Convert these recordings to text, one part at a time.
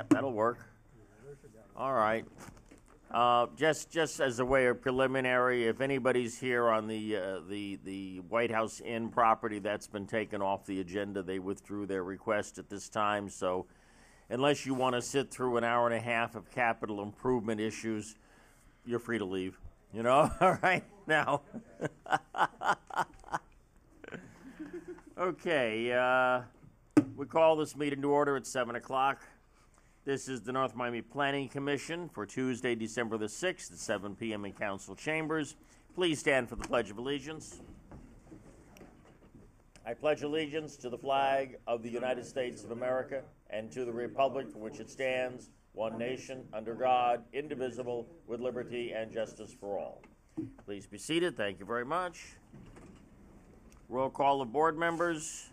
That'll work. All right. Just as a way of preliminary, if anybody's here on the White House Inn property, that's been taken off the agenda. They withdrew their request at this time. So unless you want to sit through an hour and a half of capital improvement issues, you're free to leave. You know? All right. Now. Okay. We call this meeting to order at 7 o'clock. This is the North Miami Planning Commission for Tuesday, December the 6th at 7 p.m. in Council Chambers. Please stand for the Pledge of Allegiance. I pledge allegiance to the flag of the United States of America and to the republic for which it stands, one nation, under God, indivisible, with liberty and justice for all. Please be seated. Thank you very much. Roll call of board members.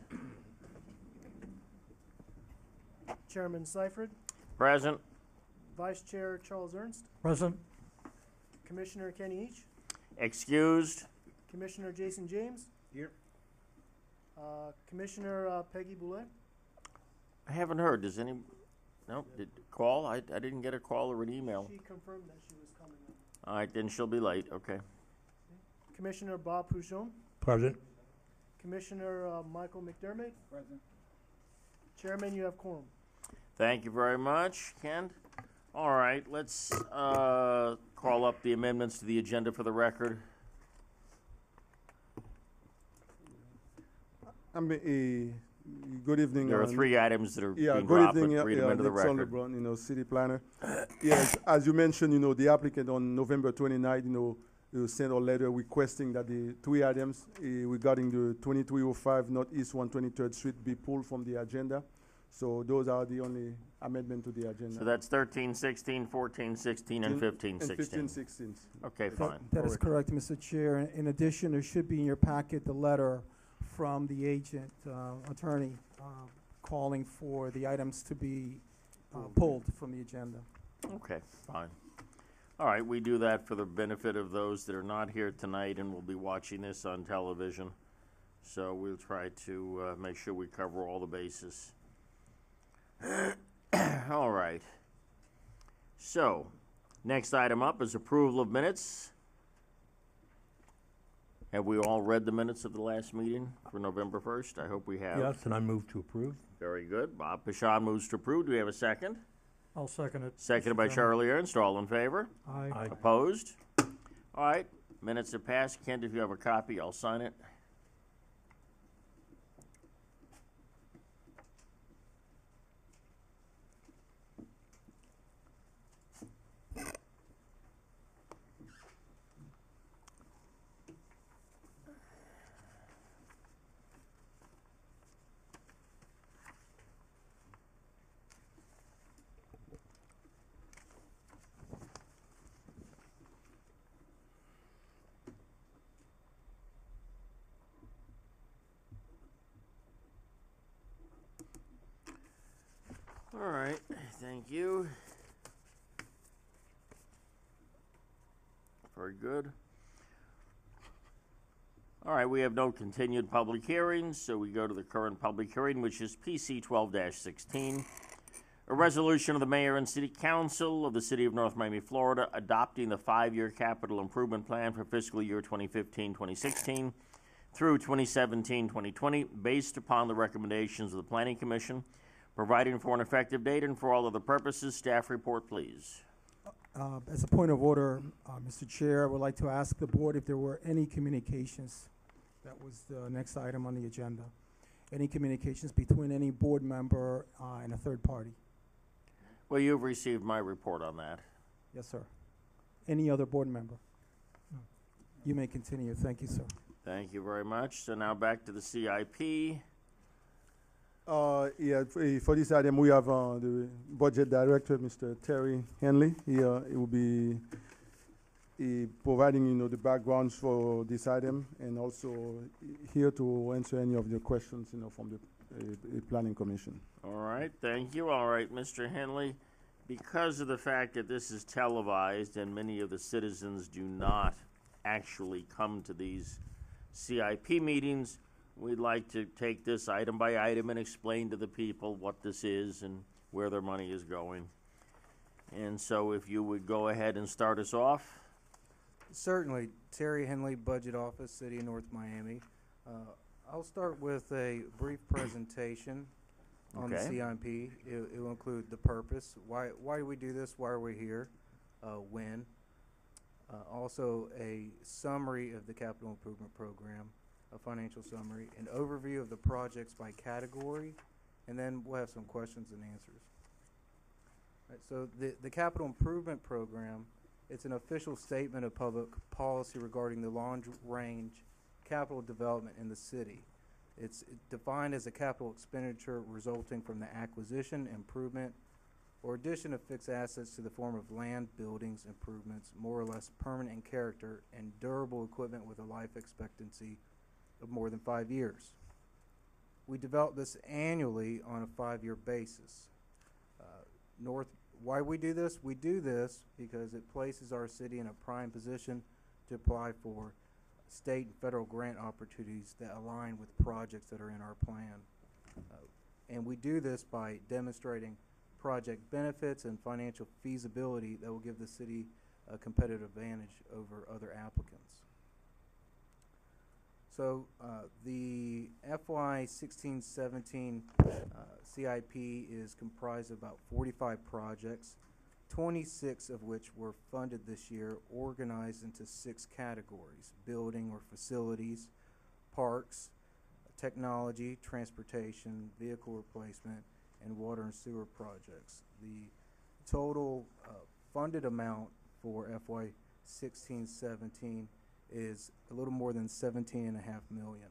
Chairman Seifert. Present. Vice Chair Charles Ernst. Present. Commissioner Kenny Each. Excused. Commissioner Jason James. Here. Commissioner Peggy Boulay. I haven't heard. Does any? No. Did call? I didn't get a call or an email. She confirmed that she was coming in. All right, then she'll be late. Okay. Commissioner Bob Pouchon. Present. Commissioner Michael McDermott. Present. Chairman, you have quorum. Thank you very much, Ken. All right, let's call up the amendments to the agenda for the record. Good evening. There are three items that are being good dropped, evening. but read them into the Nick record. Sonderbrun, city planner. Yes, as you mentioned, the applicant on November 29th, sent a letter requesting that the three items regarding the 2305 Northeast 123rd Street be pulled from the agenda. So those are the only amendment to the agenda. So that's 13, 16, 14, 16, and 15, 16. And 15, 16. Okay, fine. That is correct, Mr. Chair. In addition, there should be in your packet the letter from the agent, attorney, calling for the items to be pulled from the agenda. Okay, fine. All right, we do that for the benefit of those that are not here tonight and will be watching this on television. So we'll try to make sure we cover all the bases. All right. So, next item up is approval of minutes. Have we all read the minutes of the last meeting for November 1st? I hope we have. Yes, and I move to approve. Very good. Bob Pashon moves to approve. Do we have a second? I'll second it. Seconded by Charlie Ernst. All in favor? Aye. Opposed? All right. Minutes have passed. Kent, if you have a copy, I'll sign it. All right, thank you. Very good. All right, we have no continued public hearings, so we go to the current public hearing, which is PC 12-16, a resolution of the mayor and city council of the city of North Miami, Florida, adopting the 5-year capital improvement plan for fiscal year 2015-2016 through 2017-2020, based upon the recommendations of the Planning Commission, providing for an effective date and for all other purposes. Staff report, please. As a point of order, Mr. Chair, I would like to ask the board if there were any communications. That was the next item on the agenda. Any communications between any board member and a third party? Well, you've received my report on that. Yes, sir. Any other board member? No. You may continue. Thank you, sir. Thank you very much. So now back to the CIP. For this item, we have the budget director, Mr. Terry Henley. He will be providing, the backgrounds for this item, and also here to answer any of your questions, from the Planning Commission. All right, thank you. All right, Mr. Henley, because of the fact that this is televised and many of the citizens do not actually come to these CIP meetings, we'd like to take this item by item and explain to the people what this is and where their money is going. And so if you would go ahead and start us off. Certainly. Terry Henley, Budget Office, City of North Miami. I'll start with a brief presentation on the Okay. CIP. It will include the purpose, why do we do this, why are we here, when. Also a summary of the capital improvement program, a financial summary, an overview of the projects by category, and then we'll have some questions and answers. Right, so the capital improvement program, it's an official statement of public policy regarding the long-range capital development in the city. It's defined as a capital expenditure resulting from the acquisition, improvement, or addition of fixed assets to the form of land, buildings, improvements, more or less permanent in character, and durable equipment with a life expectancy of more than 5 years. We develop this annually on a 5-year basis. Why we do this? We do this because it places our city in a prime position to apply for state and federal grant opportunities that align with projects that are in our plan. And we do this by demonstrating project benefits and financial feasibility that will give the city a competitive advantage over other applicants. So the FY 16-17 CIP is comprised of about 45 projects, 26 of which were funded this year, organized into 6 categories: building or facilities, parks, technology, transportation, vehicle replacement, and water and sewer projects. The total funded amount for FY 16-17 is a little more than $17.5 million.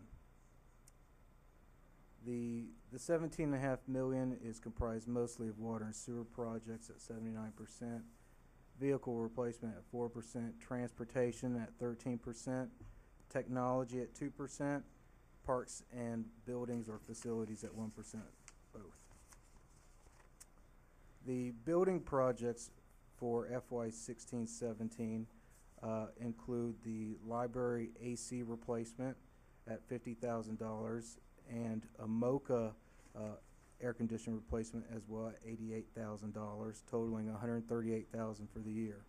The $17.5 million is comprised mostly of water and sewer projects at 79%, vehicle replacement at 4%, transportation at 13%, technology at 2%, parks and buildings or facilities at 1%, both. The building projects for FY 16-17 include the library AC replacement at $50,000 and a Mocha air conditioner replacement as well at $88,000, totaling $138,000 for the year.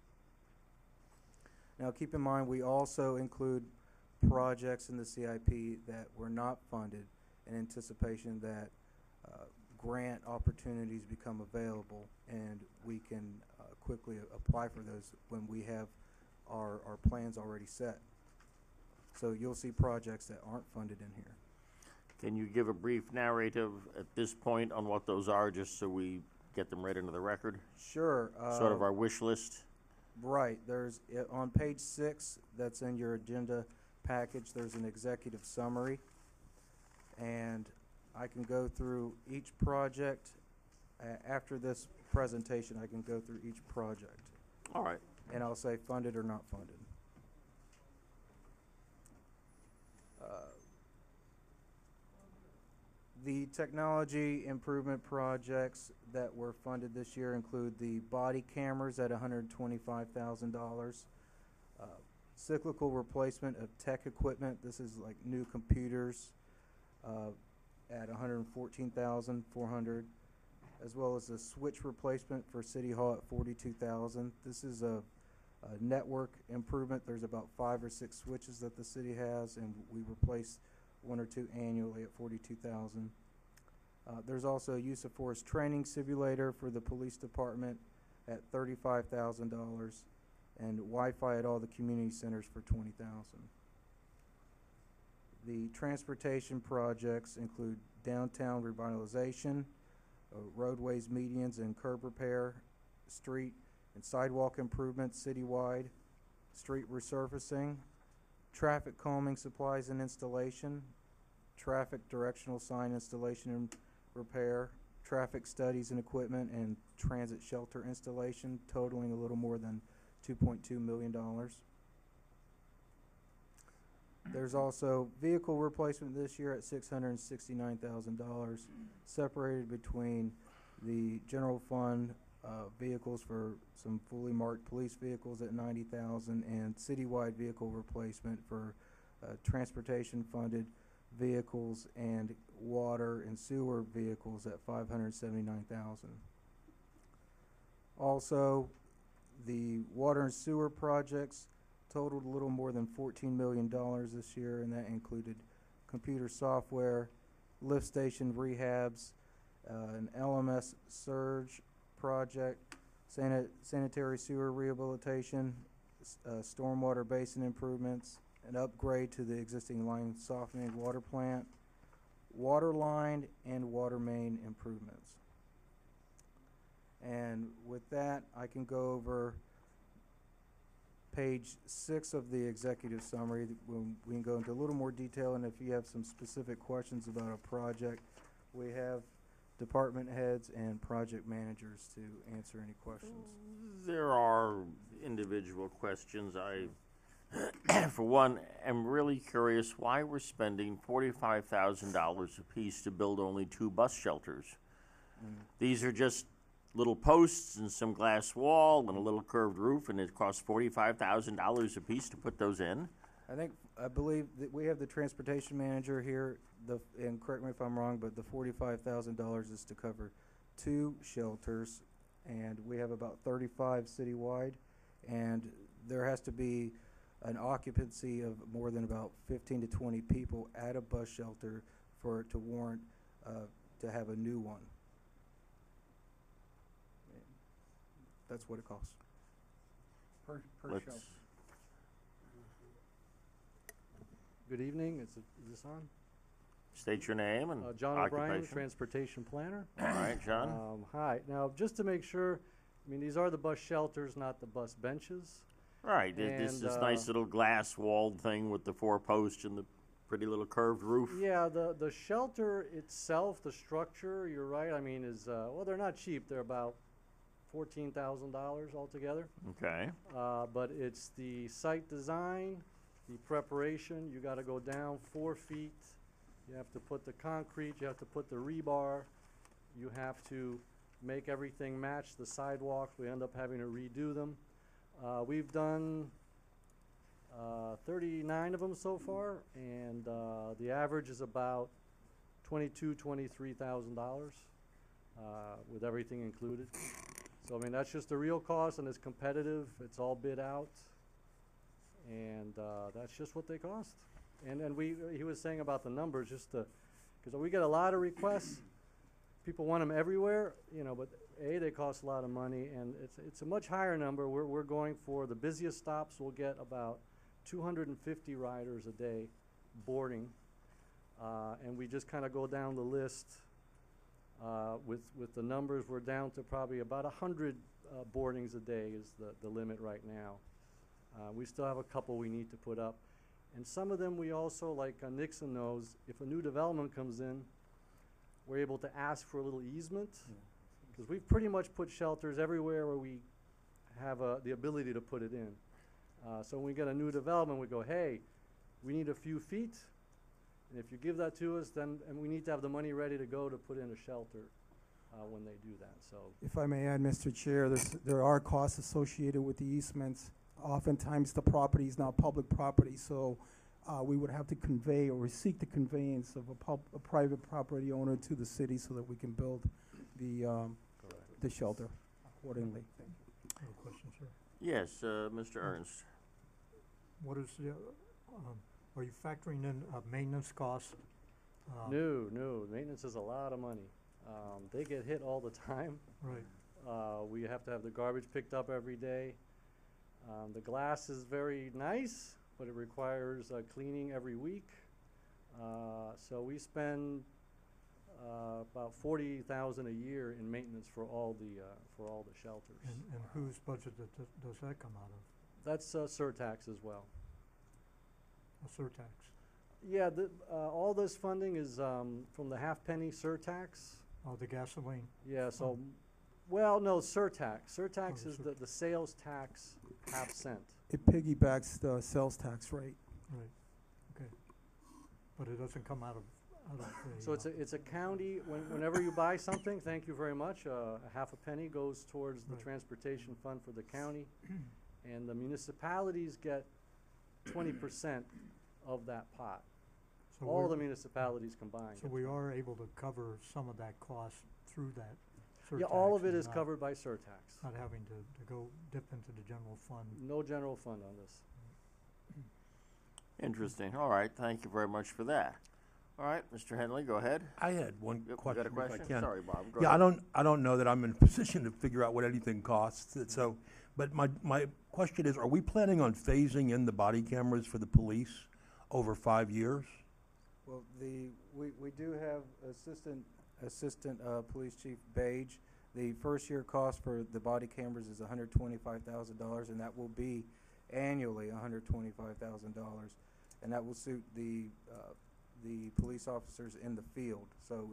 Now keep in mind we also include projects in the CIP that were not funded in anticipation that grant opportunities become available, and we can quickly apply for those when we have our plans already set. So you'll see projects that aren't funded in here. Can you give a brief narrative at this point on what those are, just so we get them right into the record? Sure. Sort of our wish list. Right. There's on page 6, that's in your agenda package, there's an executive summary, and I can go through each project. After this presentation, I can go through each project, All right. and I'll say funded or not funded. The technology improvement projects that were funded this year include the body cameras at $125,000, cyclical replacement of tech equipment. This is like new computers at $114,400, as well as a switch replacement for City Hall at $42,000. This is a network improvement. There's about 5 or 6 switches that the city has, and we replace 1 or 2 annually at $42,000. There's also a use of force training simulator for the police department at $35,000, and Wi-Fi at all the community centers for $20,000. The transportation projects include downtown revitalization, roadways, medians, and curb repair, street and sidewalk improvements citywide, street resurfacing, traffic calming supplies and installation, traffic directional sign installation and repair, traffic studies and equipment, and transit shelter installation, totaling a little more than $2.2 million. There's also vehicle replacement this year at $669,000, separated between the general fund vehicles for some fully marked police vehicles at $90,000 and citywide vehicle replacement for transportation funded vehicles and water and sewer vehicles at $579,000. Also, the water and sewer projects totaled a little more than $14 million this year, and that included computer software, lift station rehabs, an LMS surge project, sanitary sewer rehabilitation, stormwater basin improvements, an upgrade to the existing line softening water plant, water line and water main improvements. And with that, I can go over page 6 of the executive summary. We can go into a little more detail, and if you have some specific questions about a project, we have department heads and project managers to answer any questions. There are individual questions. I, for one, am really curious why we're spending $45,000 apiece to build only 2 bus shelters. These are just little posts and some glass wall and a little curved roof, and it costs $45,000 apiece to put those in. I believe that we have the transportation manager here, and correct me if I'm wrong, but the $45,000 is to cover 2 shelters, and we have about 35 citywide, and there has to be an occupancy of more than about 15 to 20 people at a bus shelter for it to warrant to have a new one. That's what it costs. Per Let's- shelter. Good evening, is this on? State your name and John O'Brien, occupation. Transportation Planner. All right, John. Hi, now, just to make sure, I mean, these are the bus shelters, not the bus benches. Right, this and, nice little glass walled thing with the 4 posts and the pretty little curved roof. Yeah, the shelter itself, the structure, you're right, I mean, is, well, they're not cheap, they're about $14,000 altogether. Okay. But it's the site design, the preparation, you gotta go down 4 feet, you have to put the concrete, you have to put the rebar, you have to make everything match the sidewalks, we end up having to redo them. We've done 39 of them so far, and the average is about $23,000 with everything included. So I mean, that's just the real cost, and it's competitive, it's all bid out, and that's just what they cost. And he was saying about the numbers, just to, because we get a lot of requests, people want them everywhere, you know, but they cost a lot of money, and it's a much higher number. We're going for the busiest stops, we'll get about 250 riders a day boarding, and we just kind of go down the list. With the numbers, we're down to probably about 100 boardings a day is the limit right now. We still have a couple we need to put up. And some of them we also, like Nixon knows, if a new development comes in, we're able to ask for a little easement. Because we've pretty much put shelters everywhere where we have the ability to put it in. So when we get a new development, we go, hey, we need a few feet. And if you give that to us, then and we need to have the money ready to go to put in a shelter when they do that. So If I may add, Mr. Chair, there are costs associated with the easements. Oftentimes, the property is not public property, so we would have to convey or seek the conveyance of a private property owner to the city so that we can build the shelter accordingly. Thank you. I have a question, sir. Yes, Mr. Ernst. What is the, are you factoring in maintenance costs? no, maintenance is a lot of money. They get hit all the time. Right. We have to have the garbage picked up every day. The glass is very nice, but it requires cleaning every week. So we spend about $40,000 a year in maintenance for all the shelters. And whose budget does that come out of? That's surtax as well. A surtax? Yeah, all this funding is from the half-penny surtax. Oh, the gasoline? Yeah, so, well, no, surtax. Surtax Oh, is the sales tax half-cent. It piggybacks the sales tax rate. Right, okay. But it doesn't come out of the. So it's a county, whenever you buy something, thank you very much, a half a penny goes towards the Right. transportation fund for the county. And the municipalities get 20% of that pot. So All we're- the municipalities combined. So we are able to cover some of that cost through that Yeah, all of surtax it and is not- covered by surtax. Not having to go dip into the general fund. No general fund on this. Interesting. All right, thank you very much for that. All right, Mr. Henley, go ahead. I had one Yep, you question, got a question? if I can. Sorry, Bob, go Yeah, ahead. I don't know that I'm in a position to figure out what anything costs, so, but my question is, are we planning on phasing in the body cameras for the police over 5 years? Well, we do have Assistant Police Chief Page. The first year cost for the body cameras is $125,000, and that will be annually $125,000. And that will suit the police officers in the field. So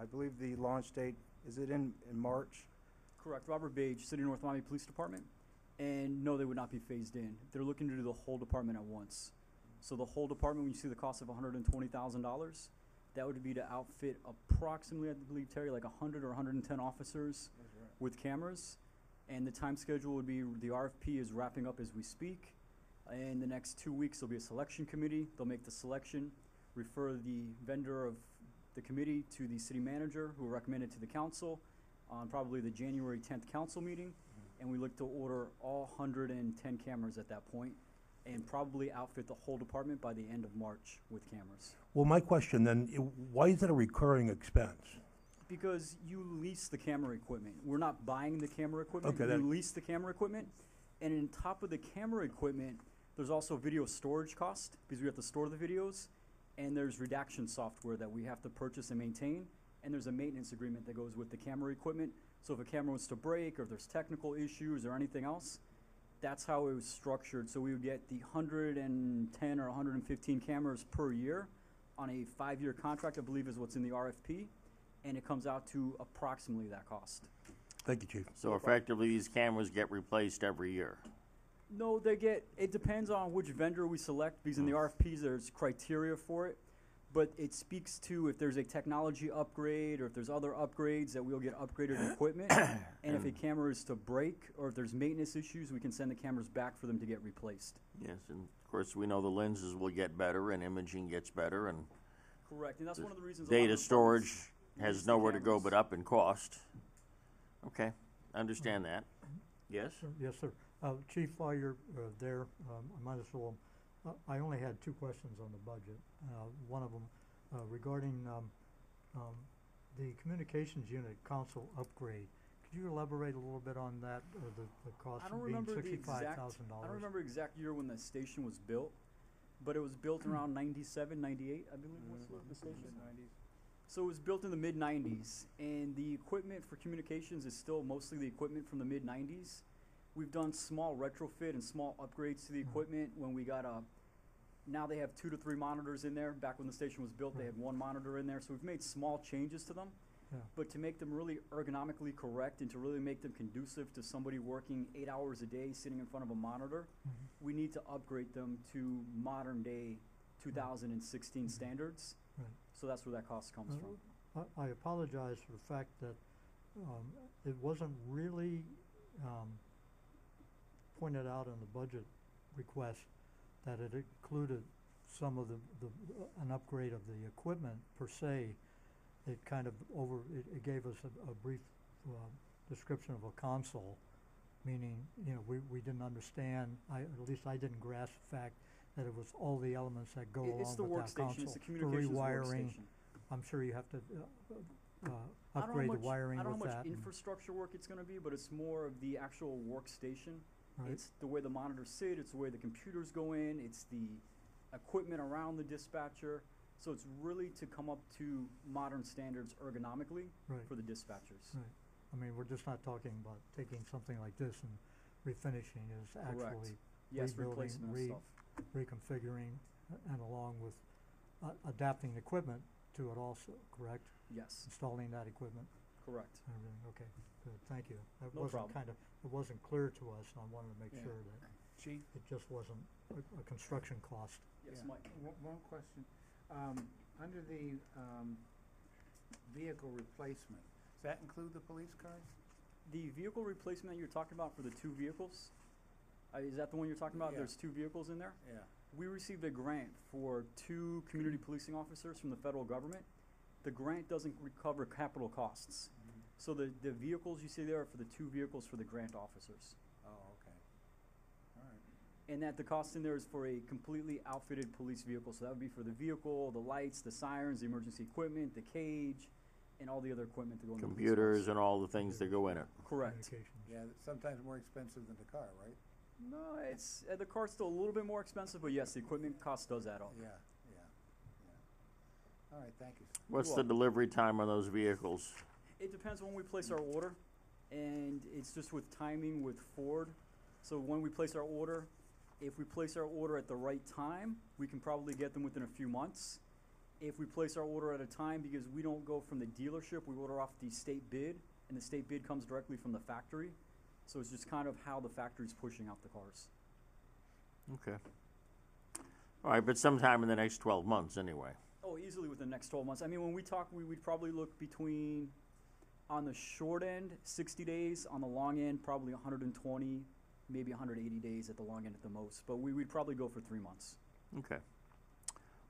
I believe the launch date, is it in March? Correct. Robert Bage, City of North Miami Police Department. And no, they would not be phased in. They're looking to do the whole department at once. So the whole department, when you see the cost of $120,000, that would be to outfit approximately, I believe, Terry, like 100 or 110 officers with cameras. And the time schedule would be, the RFP is wrapping up as we speak. In the next 2 weeks, there'll be a selection committee. They'll make the selection, refer the vendor of the committee to the city manager, who will recommend it to the council on probably the January 10th council meeting. And we look to order all 110 cameras at that point, and probably outfit the whole department by the end of March with cameras. Well, my question then, why is it a recurring expense? Because you lease the camera equipment. We're not buying the camera equipment. Okay, You then- lease the camera equipment, and on top of the camera equipment, there's also video storage cost, because we have to store the videos, and there's redaction software that we have to purchase and maintain, and there's a maintenance agreement that goes with the camera equipment. So if a camera was to break, or if there's technical issues or anything else, that's how it was structured. So we would get the 110 or 115 cameras per year on a 5-year contract, I believe is what's in the RFP, and it comes out to approximately that cost. Thank you, Chief. So effectively, these cameras get replaced every year. No, it depends on which vendor we select, because in the RFPs, there's criteria for it. But it speaks to if there's a technology upgrade, or if there's other upgrades, that we'll get upgraded equipment. And if a camera is to break, or if there's maintenance issues, we can send the cameras back for them to get replaced. Yes, and of course, we know the lenses will get better and imaging gets better, and Correct, and that's one of the reasons. a lot of data the storage departments has lease the nowhere to go cameras. but up in cost. Okay, I understand that. Yes? Sir, yes, sir. Chief, while you're there, I might as well, I only had 2 questions on the budget. One of them regarding the communications unit console upgrade. Could you elaborate a little bit on that, the cost I don't being remember the exact, $65,000? I don't remember exact year when the station was built, but it was built around 97, 98, I believe, was the station. So it was built in the mid-90s, and the equipment for communications is still mostly the equipment from the mid-90s. We've done small retrofit and small upgrades to the equipment when we got now they have 2 to 3 monitors in there. Back when the station was built, they had 1 monitor in there. So we've made small changes to them. Yeah. But to make them really ergonomically correct and to really make them conducive to somebody working 8 hours a day sitting in front of a monitor, we need to upgrade them to modern day 2016 standards. Right. So that's where that cost comes from. I apologize for the fact that it wasn't really pointed out in the budget request that it included some of an upgrade of the equipment per se. It kind of it gave us a brief description of a console, meaning, we didn't understand, at least I didn't grasp the fact that it was all the elements that go It's along the with that workstation, console. it's the For communications rewiring, workstation. I'm sure you have to I don't know upgrade the much- wiring I don't with know how that. much and- infrastructure work it's gonna be, but it's more of the actual workstation. Right. It's the way the monitors sit, it's the way the computers go in, it's the equipment around the dispatcher. So it's really to come up to modern standards ergonomically Right. for the dispatchers. Right. I mean, we're just not talking about taking something like this and refinishing. It's Correct. actually Yes, rebuilding, replacement of stuff. reconfiguring, and along with adapting the equipment to it also, correct? Yes, Installing that equipment correct. and everything. Okay, good, thank you. That No wasn't problem. it wasn't clear to us, and I wanted to make Yeah. sure that Chief, it just wasn't a construction cost. Yes, yeah, Mike. one question. Under the vehicle replacement, does that include the police cars? The vehicle replacement that you're talking about for the 2 vehicles, is that the one you're talking about? Yeah. There's 2 vehicles in there? Yeah. We received a grant for 2 community policing officers from the federal government. The grant doesn't recover capital costs. So the vehicles you see there are for the 2 vehicles for the grant officers. Oh, okay. All right. And that the cost in there is for a completely outfitted police vehicle. So that would be for the vehicle, the lights, the sirens, the emergency equipment, the cage, and all the other equipment to go in the police Computers cars. and all the things that go in it. Correct. Communications. Yeah, sometimes more expensive than the car, right? No, it's the car's still a little bit more expensive, but yes, the equipment cost does add up. Yeah, yeah. All right, thank you. What's the delivery time on those vehicles? It depends when we place our order, and it's just with timing with Ford. So when we place our order, if we place our order at the right time, we can probably get them within a few months. If we place our order at a time, because we don't go from the dealership, we order off the state bid, and the state bid comes directly from the factory. So it's just kind of how the factory's pushing out the cars. Okay. All right, but sometime in the next 12 months anyway. Oh, easily within the next 12 months. I mean, when we talk, we'd probably look between, on the short end, 60 days, on the long end, probably 120, maybe 180 days at the long end at the most. But we'd probably go for 3 months. Okay.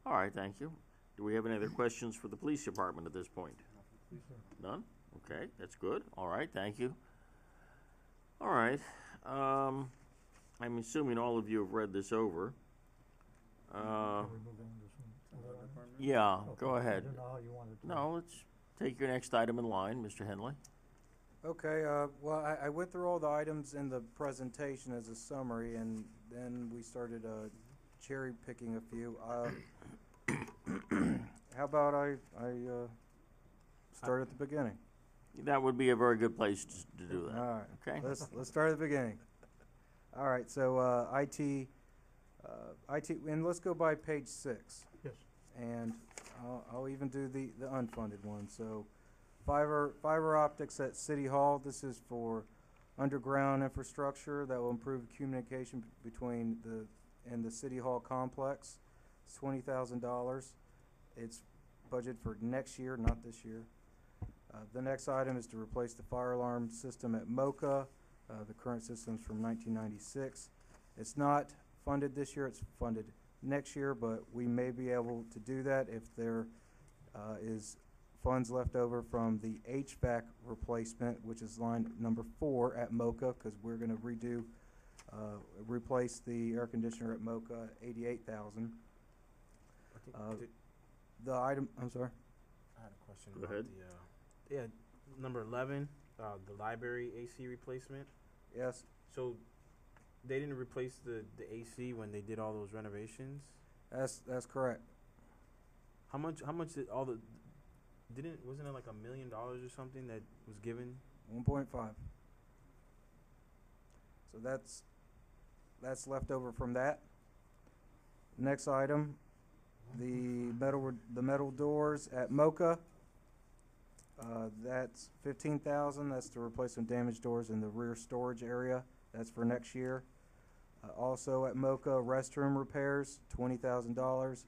All right, thank you. Do we have any other questions for the police department at this point? None? Okay, that's good. All right, thank you. All right. I'm assuming all of you have read this over. Can we move on to some other items? Yeah, Okay, go I ahead. didn't know how you wanted to. No, let's take your next item in line, Mr. Henley. Okay, well, I went through all the items in the presentation as a summary, and then we started cherry picking a few. How about I start at the beginning? That would be a very good place to do that. All right. Okay? Let's start at the beginning. All right, so IT, and let's go by page 6. Yes. And I'll even do the unfunded one. So fiber optics at City Hall, this is for underground infrastructure that will improve communication between the City Hall complex. It's $20,000. It's budgeted for next year, not this year. The next item is to replace the fire alarm system at MoCA. The current system's from 1996. It's not funded this year, it's funded next year, but we may be able to do that if there is funds left over from the HVAC replacement, which is line number 4 at MoCA, because we're going to replace the air conditioner at MoCA, $88,000. The item, I'm sorry? I had a question Go about ahead. number 11, the library AC replacement. Yes. So they didn't replace the AC when they did all those renovations? That's correct. How much did wasn't it like $1 million or something that was given? 1.5. So that's left over from that. Next item, the metal doors at MoCA. That's $15,000. That's to replace some damaged doors in the rear storage area. That's for next year. Also at MoCA, restroom repairs, $20,000.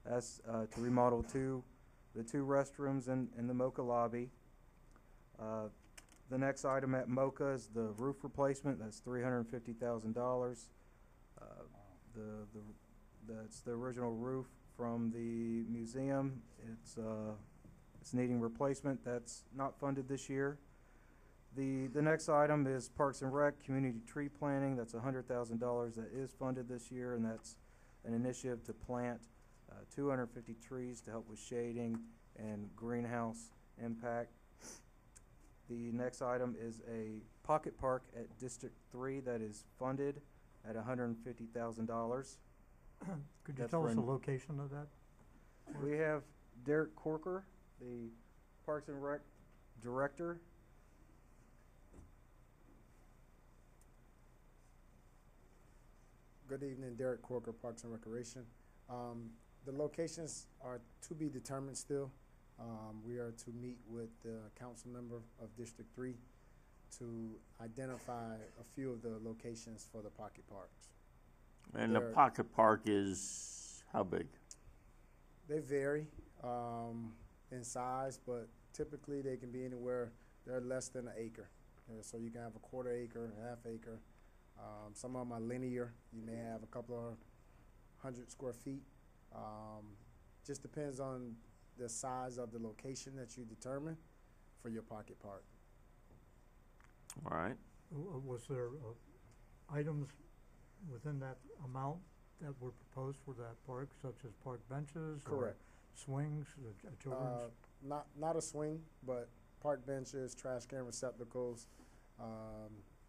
That's to remodel the two restrooms in the MoCA lobby. The next item at MoCA is the roof replacement. That's $350,000. That's the original roof from the museum. It's needing replacement. That's not funded this year. The next item is Parks and Rec, community tree planting. That's $100,000 that is funded this year, and that's an initiative to plant 250 trees to help with shading and greenhouse impact. The next item is a pocket park at District 3 that is funded at $150,000. Could you That's tell us for the an- location of that? We have Derek Corker, the Parks and Rec Director. Good evening, Derek Corker, Parks and Recreation. The locations are to be determined still. We are to meet with the council member of District 3 to identify a few of the locations for the pocket parks. And the There- pocket park is how big? They vary in size, but typically they can be anywhere, they're less than an acre. So you can have a quarter acre, half acre. Some of them are linear. You may have a couple of 100 square feet. Just depends on the size of the location that you determine for your pocket park. All right. Was there items within that amount that were proposed for that park, such as park benches? or Correct. Swings, children's? Not a swing, but park benches, trash can receptacles.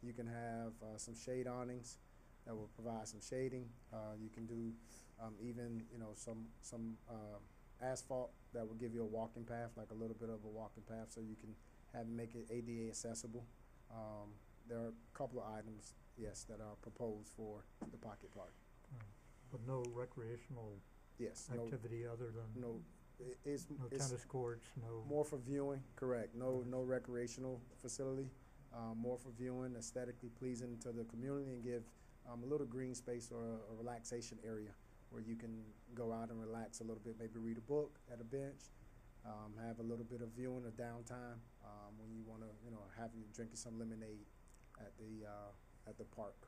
You can have some shade awnings that will provide some shading. You can do even some asphalt that will give you a walking path, like a little bit of a walking path, so you can make it ADA accessible. There are a couple of items, yes, that are proposed for the pocket park. But no recreational Yes, activity other than? no, it's Tennis courts, no? more for viewing, correct. No recreational facility. More for viewing, aesthetically pleasing to the community, and give a little green space or a relaxation area where you can go out and relax a little bit, maybe read a book at a bench, have a little bit of viewing or downtime when you want to, have you drinking some lemonade at the park.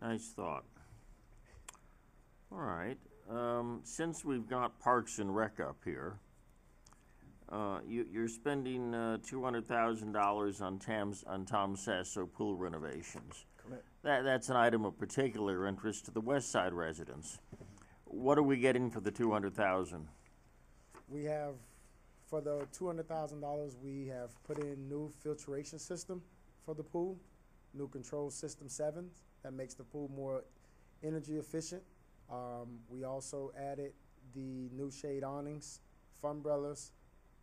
Nice thought. All right. Since we've got Parks and Rec up here, you're spending $200,000 on Tom Sasso pool renovations. Correct. That's an item of particular interest to the West Side residents. What are we getting for the $200,000? We have, for the $200,000, we have put in new filtration system for the pool, new control system 7 that makes the pool more energy efficient. We also added the new shade awnings, funbrellas,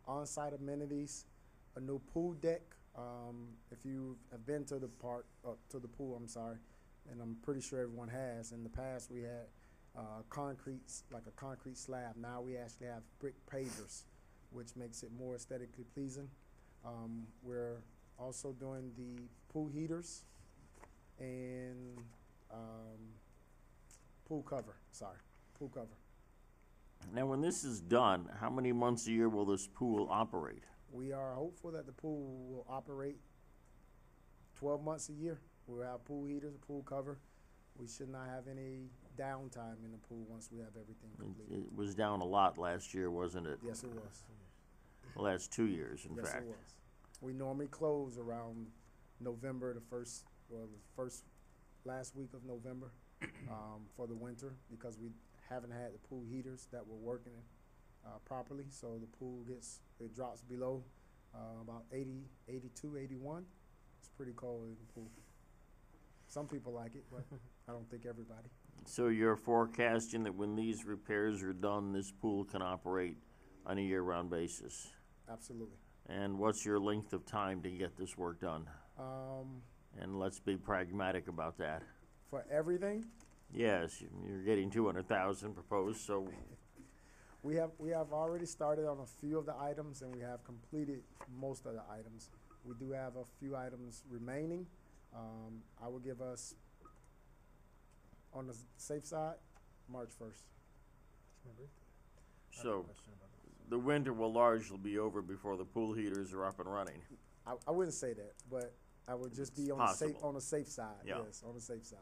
on-site amenities, a new pool deck. If you have been to the pool, and I'm pretty sure everyone has. In the past, we had like a concrete slab. Now we actually have brick pavers, which makes it more aesthetically pleasing. We're also doing the pool heaters and pool cover. Now, when this is done, how many months a year will this pool operate? We are hopeful that the pool will operate 12 months a year. We'll have pool heaters, a pool cover. We should not have any downtime in the pool once we have everything completed. It was down a lot last year, wasn't it? Yes, it was. The last 2 years, in Yes, fact. it was. We normally close around November, last week of November for the winter, because we haven't had the pool heaters that were working properly. So the pool drops below about 80, 82, 81. It's pretty cold in the pool. Some people like it, but I don't think everybody. So you're forecasting that when these repairs are done, this pool can operate on a year-round basis? Absolutely. And what's your length of time to get this work done? And let's be pragmatic about that. For everything, Yes, you're getting 200,000 proposed, so we have already started on a few of the items, and we have completed most of the items. We do have a few items remaining. I will give us, on the safe side, March 1st. so the winter will largely be over before the pool heaters are up and running. I wouldn't say that, but I would just be on the safe side. Yeah. Yes, on the safe side.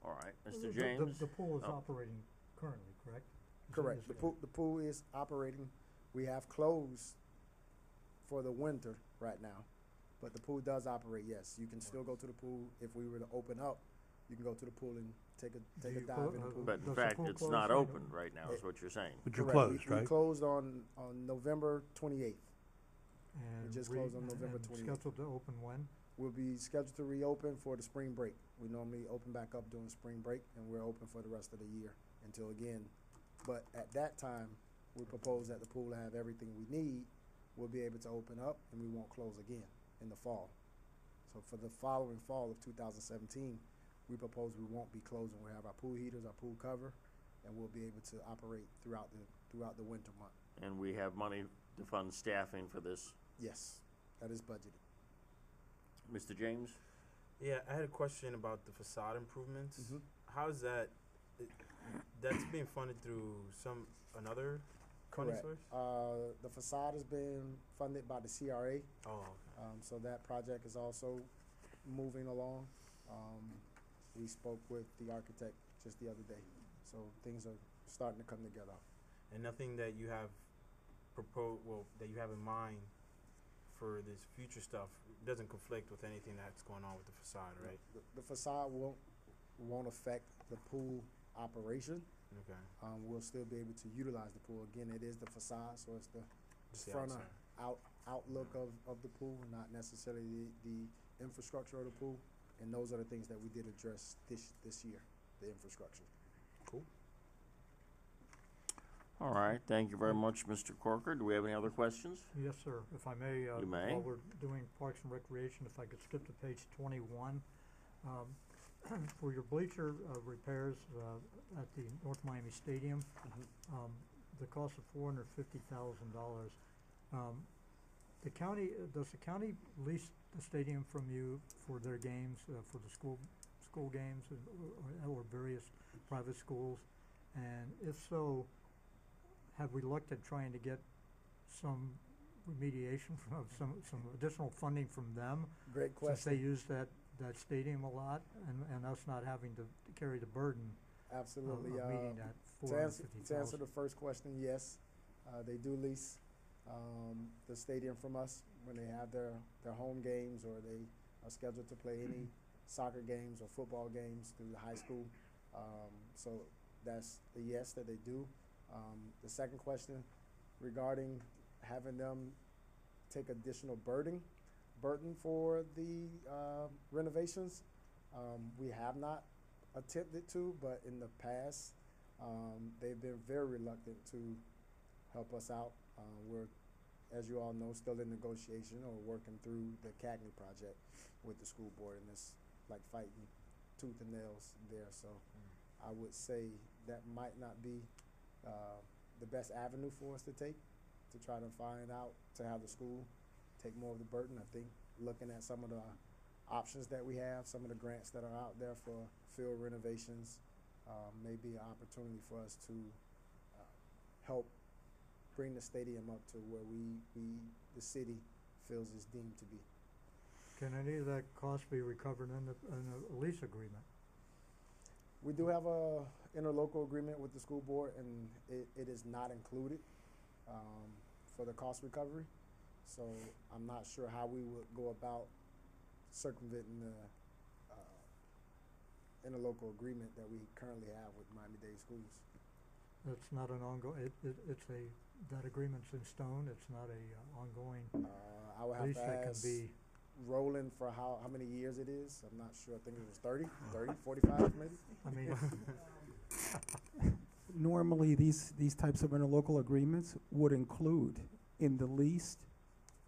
All right, Mr. The- James? The pool is Oh. operating currently, correct? Correct. The pool is operating. We have closed for the winter right now, but the pool does operate. Yes, you can still go to the pool. If we were to open up, you can go to the pool and take a you dive clo- in the pool. But in Does the fact, pool it's close not right open now? right now, is what you're saying. But you're Correct. closed, We right? closed on November 28th. And just re- closed on November and 28th. Scheduled to open when? We'll be scheduled to reopen for the spring break. We normally open back up during spring break, and we're open for the rest of the year until again. But at that time, we propose that the pool will have everything we need. We'll be able to open up, and we won't close again in the fall. So for the following fall of 2017, we propose we won't be closing. We'll have our pool heaters, our pool cover, and we'll be able to operate throughout the winter month. And we have money to fund staffing for this. Yes, that is budgeted. Mr. James? Yeah, I had a question about the facade improvements. Mhm. How is that? That's being funded through another funding Correct. source? The facade has been funded by the CRA. Oh, okay. So that project is also moving along. We spoke with the architect just the other day, so things are starting to come together. And nothing that you have that you have in mind for this future stuff doesn't conflict with anything that's going on with the facade, right? The facade won't affect the pool operation. Okay. We'll still be able to utilize the pool. Again, it is the facade, so it's the It's the front outside. outlook of the pool, not necessarily the infrastructure of the pool. And those are the things that we did address this year, the infrastructure. Cool. All right, thank you very much, Mr. Corker. Do we have any other questions? Yes, sir. If I may, You may. while we're doing Parks and Recreation, if I could skip to page 21. For your bleacher repairs at the North Miami Stadium, the cost of $450,000. The county, does the county lease the stadium from you for their games, for the school games or various private schools? And if so, have we looked at trying to get some remediation from some additional funding from them? Great Since they question. use that stadium a lot and us not having to carry the burden Absolutely. of meeting that To answer $450,000. the first question, yes, they do lease the stadium from us when they have their home games or they are scheduled to play any soccer games or football games through the high school. So that's the yes that they do. The second question regarding having them take additional burden for the renovations, we have not attempted to, but in the past, they've been very reluctant to help us out. We're, as you all know, still in negotiation or working through the Cagney project with the school board, and it's like fighting tooth and nails there. So I would say that might not be the best avenue for us to take to try to find out to have the school take more of the burden. I think looking at some of the options that we have, some of the grants that are out there for field renovations, may be an opportunity for us to help bring the stadium up to where the city feels is deemed to be. Can any of that cost be recovered in a lease agreement? We do have a interlocal agreement with the school board, and it is not included for the cost recovery. So I'm not sure how we would go about circumventing the interlocal agreement that we currently have with Miami-Dade Schools. It's not an ongoing, that agreement's in stone, it's not a ongoing I would have lease to that can ask be, Roland for how many years it is. I'm not sure. I think it was 30, 45 maybe. I mean, Normally, these types of interlocal agreements would include, in the lease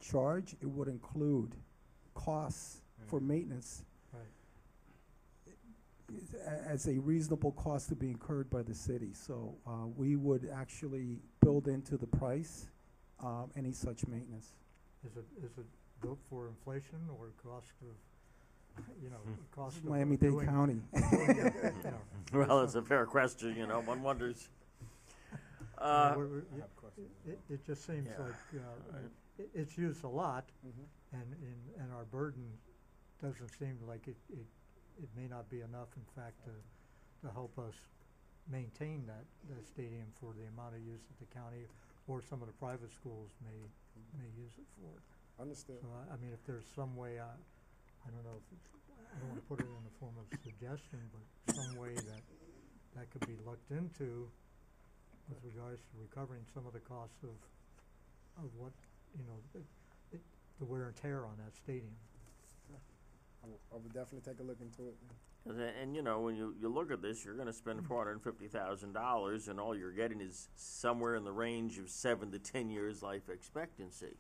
charge, it would include costs for maintenance as a reasonable cost to be incurred by the city. So we would actually build into the price any such maintenance. is it built for inflation or cost of, cost of Miami-Dade doing- County. doing it, you know? Well, it's a fair question, one wonders. It just seems Yeah, like, it's used a lot, Mm-hmm. and our burden doesn't seem like it may not be enough, in fact, to help us maintain that stadium for the amount of use that the county or some of the private schools may use it for. Understood. So, I mean, if there's some way, I don't know if I don't want to put it in the form of suggestion, but some way that could be looked into with regards to recovering some of the costs of what, the wear and tear on that stadium. I would definitely take a look into it. And when you look at this, you're gonna spend $450,000, and all you're getting is somewhere in the range of 7 to 10 years life expectancy.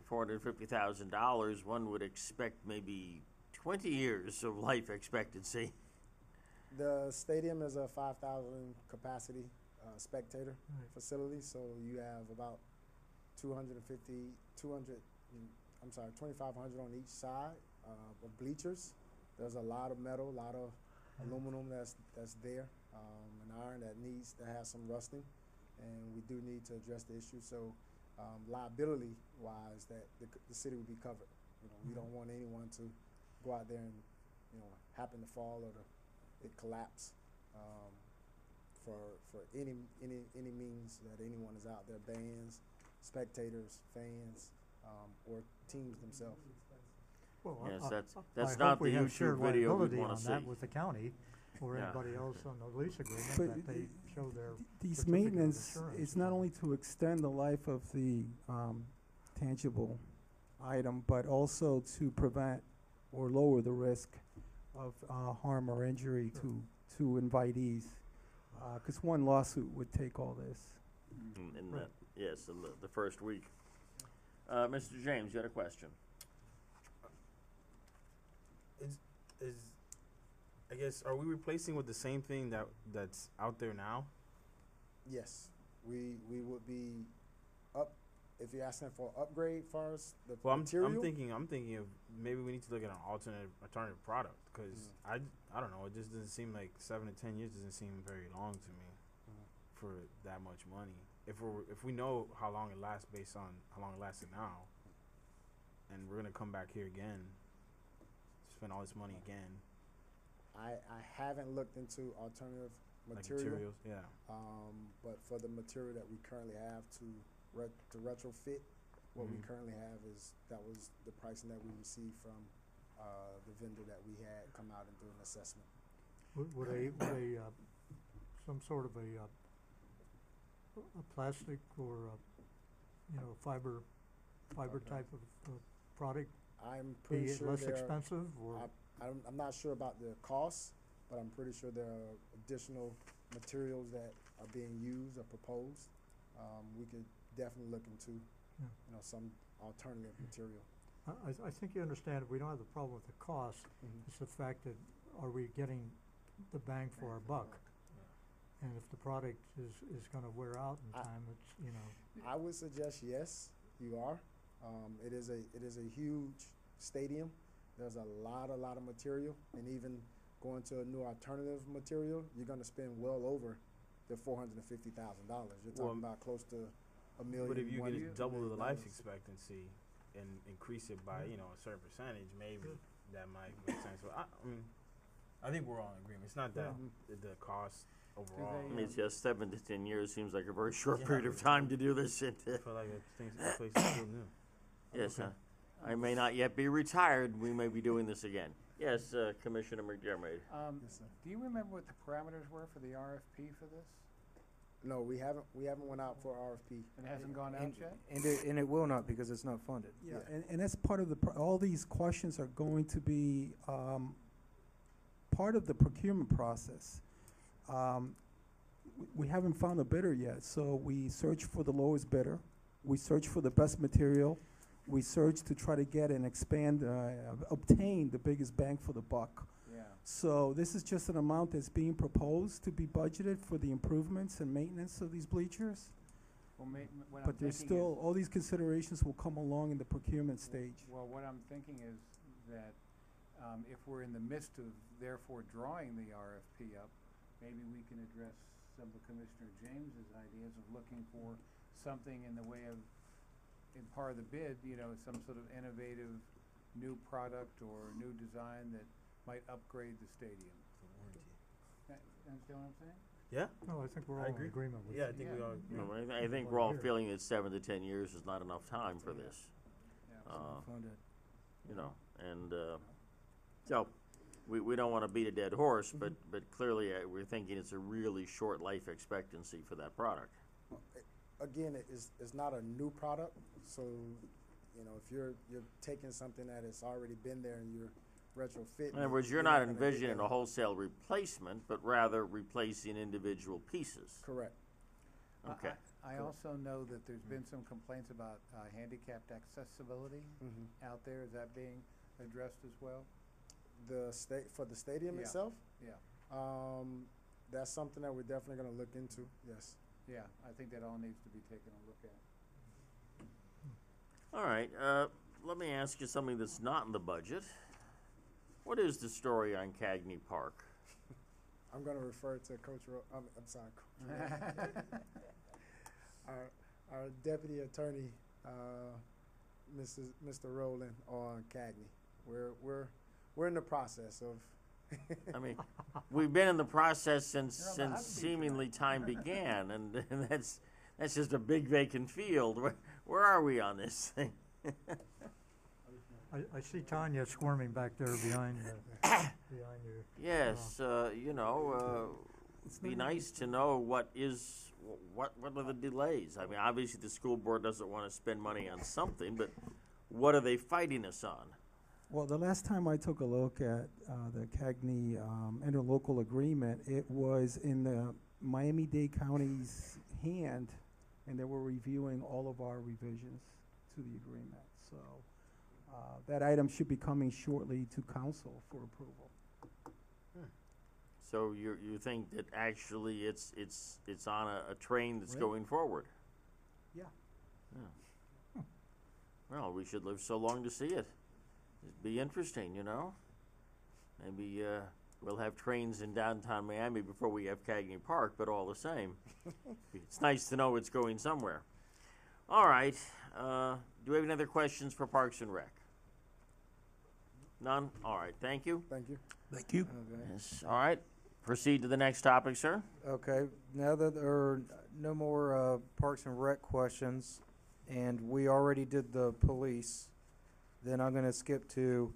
For $450,000, one would expect maybe 20 years of life expectancy. The stadium is a 5,000 capacity spectator Right. facility, so you have about 2,500 on each side of bleachers. There's a lot of metal, a lot of aluminum that's there, and iron that needs to have some rusting, and we do need to address the issue. So liability-wise, that the city would be covered. We don't want anyone to go out there and happen to fall or it collapse for any means that anyone is out there, bands, spectators, fans, or teams themselves. Well, Yes, I- that's I not hope we the have YouTube shared video we'd liability wanna on that see. with the county or Yeah. anybody else on the lease agreement, But that they show their These certificate of maintenance, insurance it's or not something. only to extend the life of the tangible item, but also to prevent or lower the risk of harm or injury to invitees. Because one lawsuit would take all this. In Right. yes, in the first week. Mr. James, you had a question? Is I guess are we replacing with the same thing that's out there now? Yes, we would be up, if you're asking for upgrade far as the Well, material. I'm thinking of maybe we need to look at an alternative product because I don't know. It just doesn't seem like 7 to 10 years doesn't seem very long to me for that much money. If we know how long it lasts based on how long it lasted now, and we're gonna come back here again, spend all this money again, I haven't looked into alternative like material. materials, yeah. But for the material that we currently have to retrofit, what we Mhm. currently have that was the pricing that we received from the vendor that we had come out and do an assessment. Would some sort of a plastic or fiber type of product I'm be pretty sure less there are- expensive or? I'm not sure about the cost, but I'm pretty sure there are additional materials that are being used or proposed. We could definitely look into, Yeah. some alternative material. I think you understand, we don't have the problem with the cost, it's the fact that are we getting the bang for our buck? And if the product is gonna wear out in time, it's, I would suggest yes, you are. It is a huge stadium. There's a lot of material, and even going to a new alternative material, you're gonna spend well over the $450,000. You're talking Well, about close to $1 million. But if you $1 could double the million life dollars. expectancy and increase it by a certain percentage, maybe that might make sense. But I mean, I think we're all in agreement. It's not that the cost overall. I mean, it's just 7 to 10 years seems like a very short Yeah. period of time to do this. I feel like the place is still new. Yes, I may not yet be retired. We may be doing this again. Yes, Commissioner McDermott. Yes, sir. Do you remember what the parameters were for the RFP for this? No, we haven't went out for RFP. It hasn't gone out yet? And it will not because it's not funded. Yeah, and that's part of all these questions are going to be part of the procurement process. We haven't found a bidder yet, so we search for the lowest bidder. We search for the best material. We search to try to get and obtain the biggest bang for the buck. Yeah. So this is just an amount that's being proposed to be budgeted for the improvements and maintenance of these bleachers. Well, what I'm But there's thinking still, is- all these considerations will come along in the procurement stage. Well, what I'm thinking is that if we're in the midst of therefore drawing the RFP up, maybe we can address some of Commissioner James's ideas of looking for something in the way of, in part of the bid, some sort of innovative new product or new design that might upgrade the stadium. Understand what I'm saying? Yeah. no, I think we're I all in agree. agreement with Yeah, I you. think we Yeah. all. You know, I think we're all feeling that 7 to 10 years is not enough time for this. Yeah. Funded. And so we don't want to beat a dead horse, but clearly we're thinking it's a really short life expectancy for that product. Again, it's not a new product, so, if you're taking something that has already been there and you're retrofitting. In other words, you're not envisioning a wholesale replacement, but rather replacing individual pieces. Correct. Okay. I also know that there's been some complaints about handicapped accessibility out there. Is that being addressed as well? For the stadium Yeah. itself, Yeah, that's something that we're definitely gonna look into, yes. yeah, I think that all needs to be taken a look at. All right, let me ask you something that's not in the budget. What is the story on Cagney Park? I'm gonna refer to Coach I'm sorry, Coach our deputy attorney, Mr. Rowland on Cagney. We're in the process of. I mean, we've been in the process since You're on the hot seat seemingly time began, and that's just a big vacant field. Where are we on this thing? I see Tanya squirming back there behind behind you. Yes, it'd be nice to know what are the delays. I mean, obviously the school board doesn't want to spend money on something, but what are they fighting us on? Well, the last time I took a look at the CAGNY interlocal agreement, it was in the Miami-Dade County's hand, and they were reviewing all of our revisions to the agreement. So that item should be coming shortly to council for approval. So you think that actually it's on a train that's Right. going forward? Yeah. Yeah. Well, we should live so long to see it. It'd be interesting, you know? Maybe we'll have trains in downtown Miami before we have Cagney Park, but all the same. It's nice to know it's going somewhere. All right. Do we have any other questions for Parks and Rec? None? All right. Thank you. Thank you. Thank you. Okay. Yes. All right. Proceed to the next topic, sir. Okay, now that there are no more Parks and Rec questions, and we already did the police, then I'm gonna skip to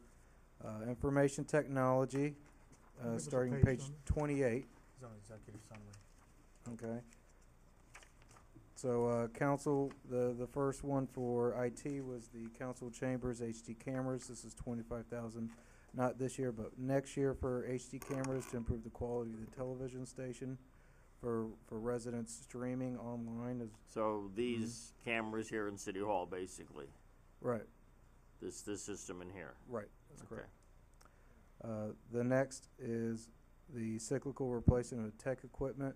information technology, Give us a starting page page number. 28. It's on executive summary. Okay. So, council, the first one for IT was the council chambers HD cameras. This is 25,000, not this year, but next year for HD cameras to improve the quality of the television station for residents streaming online. So these cameras here in City Hall, basically, Right, this system in here. right, that's Okay. correct. The next is the cyclical replacement of tech equipment.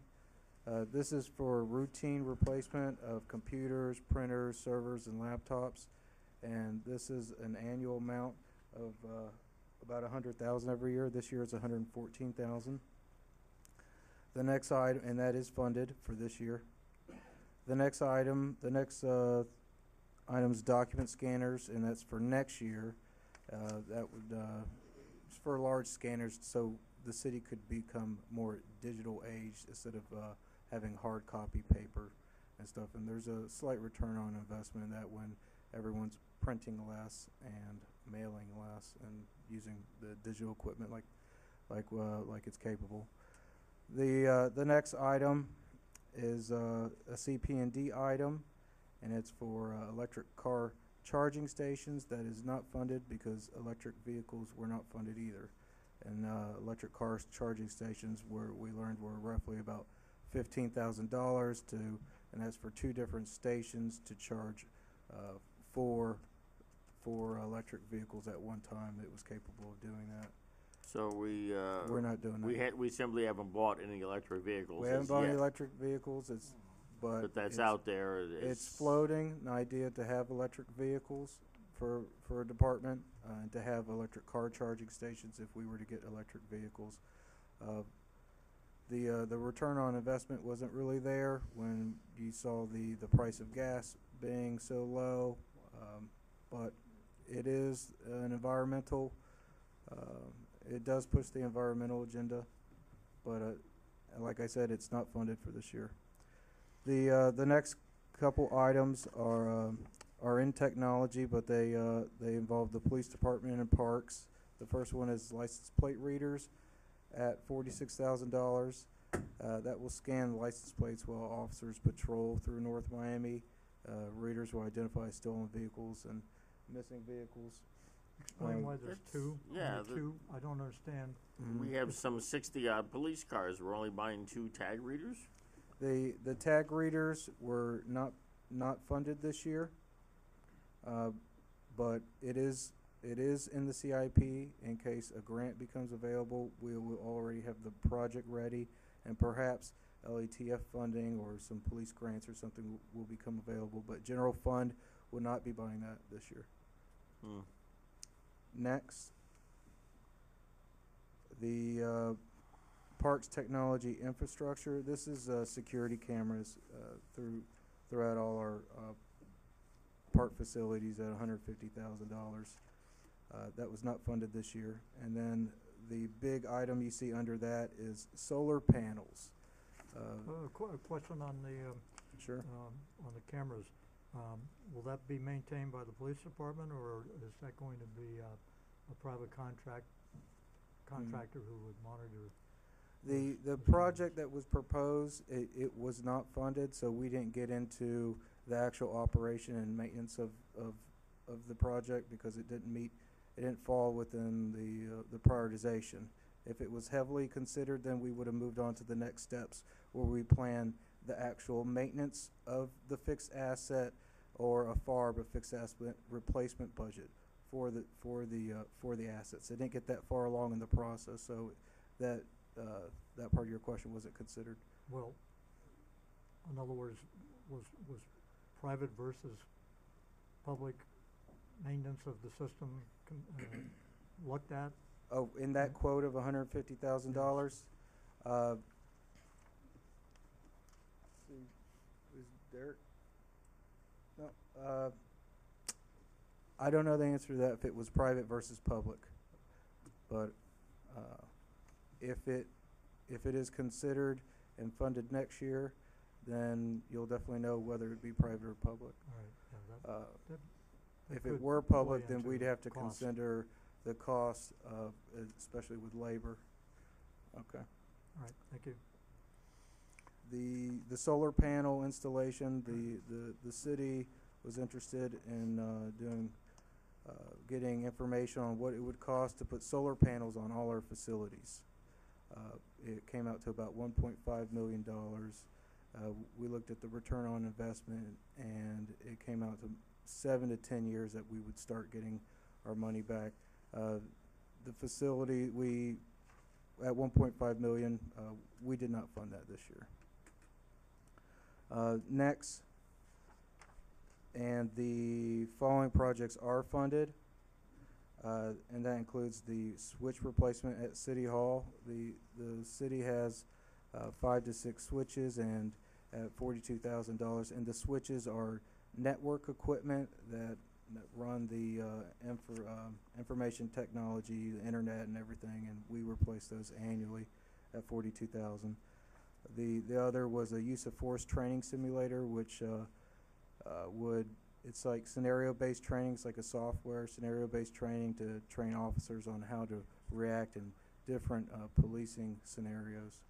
This is for routine replacement of computers, printers, servers, and laptops. And this is an annual amount of about 100,000 every year. This year it's 114,000. The next item, and that is funded for this year. The next item's document scanners, and that's for next year. That would, it's for large scanners, so the city could become more digital age instead of having hard copy paper and stuff. And there's a slight return on investment in that when everyone's printing less and mailing less and using the digital equipment like it's capable. The next item is a CP&D item, and it's for electric car charging stations. That is not funded because electric vehicles were not funded either. And electric car charging stations we learned were roughly about $15,000 and that's for 2 different stations to charge 4 electric vehicles at one time that was capable of doing that. So We're not doing that. we simply haven't bought any electric vehicles. We haven't as bought any yet, electric vehicles. But that's it's, out there. It's floating. An idea to have electric vehicles for a department and to have electric car charging stations if we were to get electric vehicles. The return on investment wasn't really there when you saw the price of gas being so low, but it is an environmental. It does push the environmental agenda, but like I said, it's not funded for this year. The next couple items are in technology, but they involve the police department and parks. The first one is license plate readers at $46,000. That will scan license plates while officers patrol through North Miami. Readers will identify stolen vehicles and missing vehicles. Explain why there's That's- two. yeah, only two. I don't understand. We have some 60-odd police cars. We're only buying 2 tag readers? The tag readers were not funded this year, but it is in the CIP in case a grant becomes available. We will already have the project ready, and perhaps LATF funding or some police grants or something will become available. But general fund will not be buying that this year. Hmm. Next, the Parks Technology Infrastructure. This is security cameras throughout all our park facilities at $150,000. That was not funded this year. And then the big item you see under that is solar panels. A question on the Sure. on the cameras. Will that be maintained by the police department, or is that going to be a private contractor who would monitor? The project that was proposed, it was not funded, so we didn't get into the actual operation and maintenance of the project because it didn't fall within the prioritization. If it was heavily considered, then we would have moved on to the next steps where we plan the actual maintenance of the fixed asset or a FARB, a fixed asset replacement budget for the assets. It didn't get that far along in the process, so that part of your question wasn't considered. Well, in other words, was private versus public maintenance of the system looked at? Oh, in that quote of $150,000, is Derek? No, I don't know the answer to that if it was private versus public, but if it is considered and funded next year, then you'll definitely know whether it be private or public. All right, yeah, that If it could were public, play then we'd into have to cost. consider the cost of, especially with labor. Okay. All right, thank you. The solar panel installation, the city was interested in getting information on what it would cost to put solar panels on all our facilities. It came out to about $1.5 million. We looked at the return on investment, and it came out to 7 to 10 years that we would start getting our money back. The facility, at $1.5 million, we did not fund that this year. Next, and the following projects are funded, and that includes the switch replacement at City Hall. The city has 5 to 6 switches and at $42,000, and the switches are network equipment that run the information technology, the internet and everything, and we replace those annually at $42,000. The other was a use of force training simulator, which it's like scenario-based training. It's like a software scenario-based training to train officers on how to react in different policing scenarios.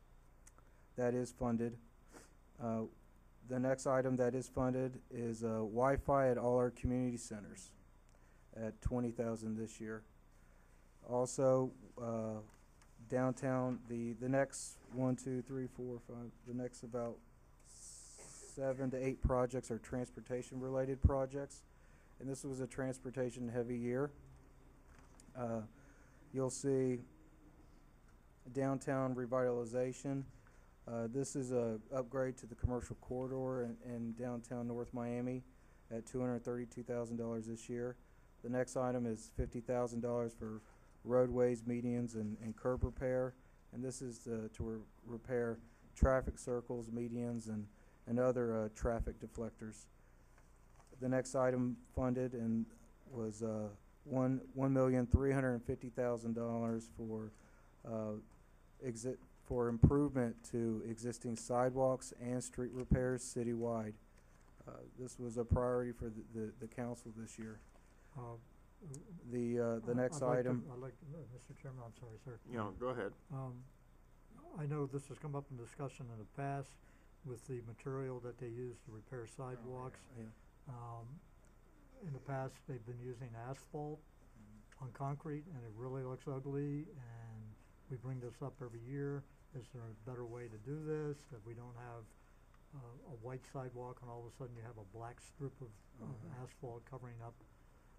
That is funded. The next item that is funded is Wi-Fi at all our community centers at $20,000 this year. Also, downtown, the next 1, 2, 3, 4, 5, the next about 7 to 8 projects are transportation related projects, and this was a transportation heavy year. You'll see downtown revitalization. This is a upgrade to the commercial corridor in downtown North Miami at $232,000 this year. The next item is $50,000 for roadways, medians, and curb repair, and this is to repair traffic circles, medians, and other traffic deflectors. The next item funded and was $1,350,000 for improvement to existing sidewalks and street repairs citywide. This was a priority for the council this year. The next item. Mr. Chairman, I'm sorry, sir. Yeah, go ahead. I know this has come up in discussion in the past with the material that they use to repair sidewalks. Yeah. In the past, they've been using asphalt on concrete, and it really looks ugly, and we bring this up every year. Is there a better way to do this, that we don't have a white sidewalk and all of a sudden you have a black strip of asphalt covering up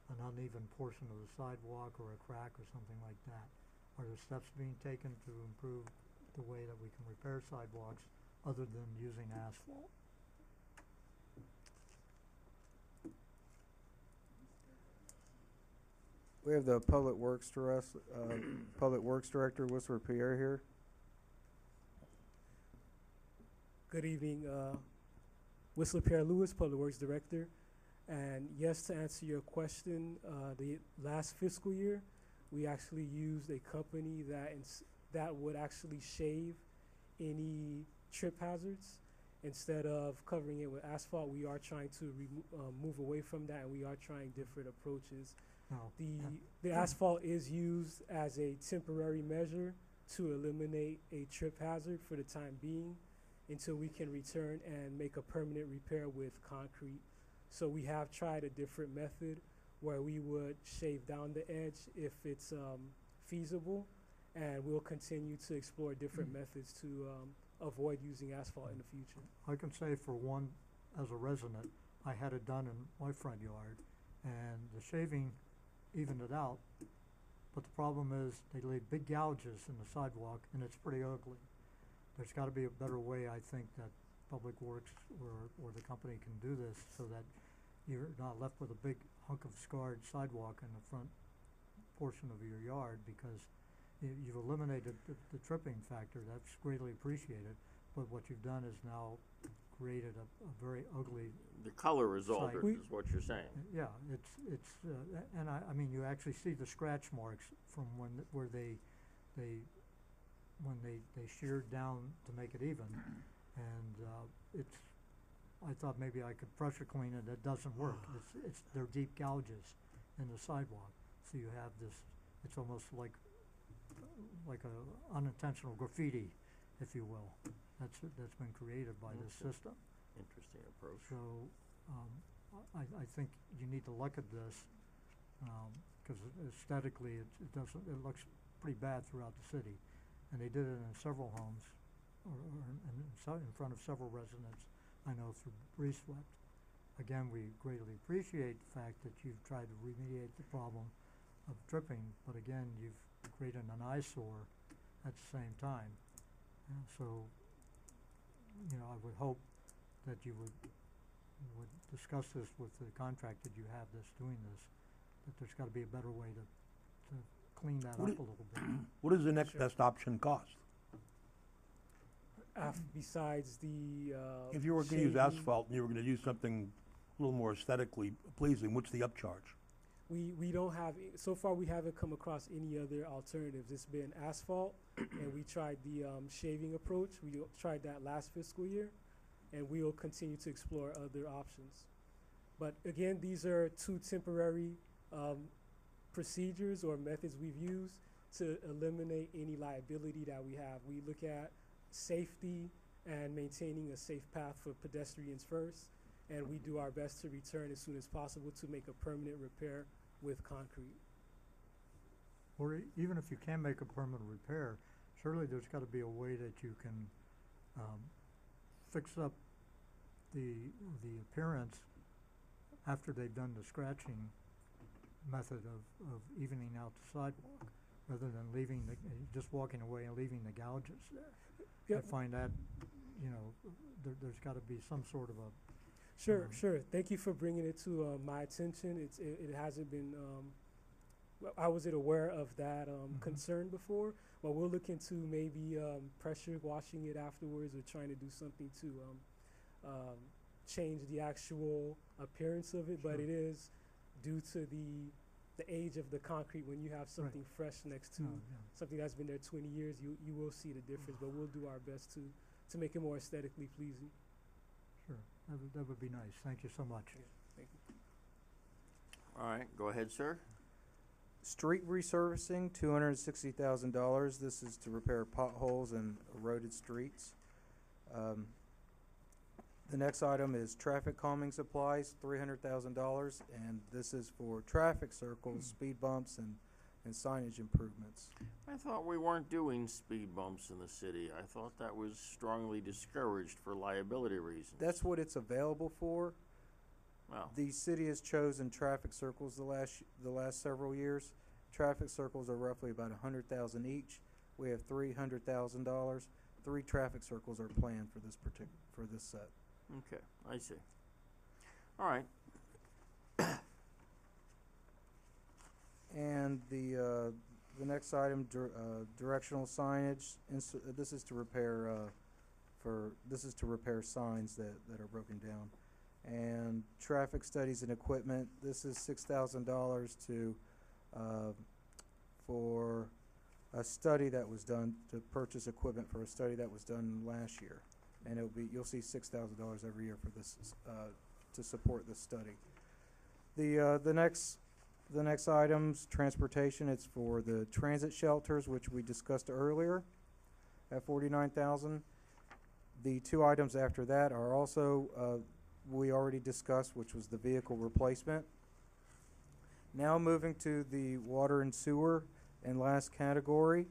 an uneven portion of the sidewalk or a crack or something like that? Are there steps being taken to improve the way that we can repair sidewalks other than using asphalt? We have the Public Works Director, Whistler Pierre, here. Good evening, Whistler Pierre Lewis, Public Works Director. And yes, to answer your question, the last fiscal year, we actually used a company that would actually shave any trip hazards. Instead of covering it with asphalt, we are trying to move away from that, and we are trying different approaches. Now, The asphalt is used as a temporary measure to eliminate a trip hazard for the time being until we can return and make a permanent repair with concrete. So we have tried a different method where we would shave down the edge if it's feasible, and we'll continue to explore different methods to avoid using asphalt in the future. I can say for one, as a resident, I had it done in my front yard, and the shaving evened it out. But the problem is, they leave big gouges in the sidewalk, and it's pretty ugly. There's gotta be a better way, I think, that Public Works or the company can do this, so that you're not left with a big hunk of scarred sidewalk in the front portion of your yard, because you've eliminated the tripping factor. That's greatly appreciated, but what you've done is now created a very ugly. The color is altered, We- is what you're saying. Yeah, it's and I mean, you actually see the scratch marks from where they sheared down to make it even, and I thought maybe I could pressure clean it. It doesn't work. They're deep gouges in the sidewalk, so you have this. It's almost like a unintentional graffiti, if you will. That's been created by this Okay. system. Interesting approach. So, I think you need to look at this, because aesthetically, it looks pretty bad throughout the city. And they did it in several homes, or in front of several residents, I know, through Breeze Swept. Again, we greatly appreciate the fact that you've tried to remediate the problem of tripping, but again, you've created an eyesore at the same time. And so, I would hope that you would discuss this with the contractor you have that's doing this, that there's gotta be a better way to clean that up a What little bit. What does the next Sure. best option cost? Besides the If you were gonna use shaving, asphalt and you were gonna do something a little more aesthetically pleasing, what's the upcharge? we don't have, so far we haven't come across any other alternatives. It's been asphalt, and we tried the shaving approach. We tried that last fiscal year, and we will continue to explore other options. But again, these are two temporary procedures or methods we've used to eliminate any liability that we have. We look at safety and maintaining a safe path for pedestrians first, and we do our best to return as soon as possible to make a permanent repair with concrete. Or even if you can make a permanent repair, surely there's gotta be a way that you can, fix up the appearance after they've done the scratching method of evening out the sidewalk, rather than leaving just walking away and leaving the gouges there. I Yep. find that, there's gotta be some sort of a. Sure, sure. Thank you for bringing it to my attention. It hasn't been, I wasn't aware of that concern before, but we'll look into maybe pressure washing it afterwards, or trying to do something to change the actual appearance of it. But Sure. it is due to the age of the concrete. When you have something fresh next to something that's been there 20 years, you will see the difference. But we'll do our best to make it more aesthetically pleasing. Sure, that would be nice. Thank you so much. Thank you. All right, go ahead, sir. Street resurfacing, $260,000. This is to repair potholes and eroded streets. The next item is traffic calming supplies, $300,000, and this is for traffic circles, speed bumps, and signage improvements. I thought we weren't doing speed bumps in the city. I thought that was strongly discouraged for liability reasons. That's what it's available for. Well, The city has chosen traffic circles the last several years. Traffic circles are roughly about $100,000 each. We have $300,000. 3 traffic circles are planned for this set. okay, I see. All right, And the next item, directional signage. This is to repair signs that are broken down. And traffic studies and equipment. This is $6,000 for a study that was done, to purchase equipment for a study that was done last year. and you'll see $6,000 every year for this, to support this study. The next items, transportation, it's for the transit shelters, which we discussed earlier at $49,000. The two items after that are also, we already discussed, which was the vehicle replacement. Now moving to the water and sewer and last category,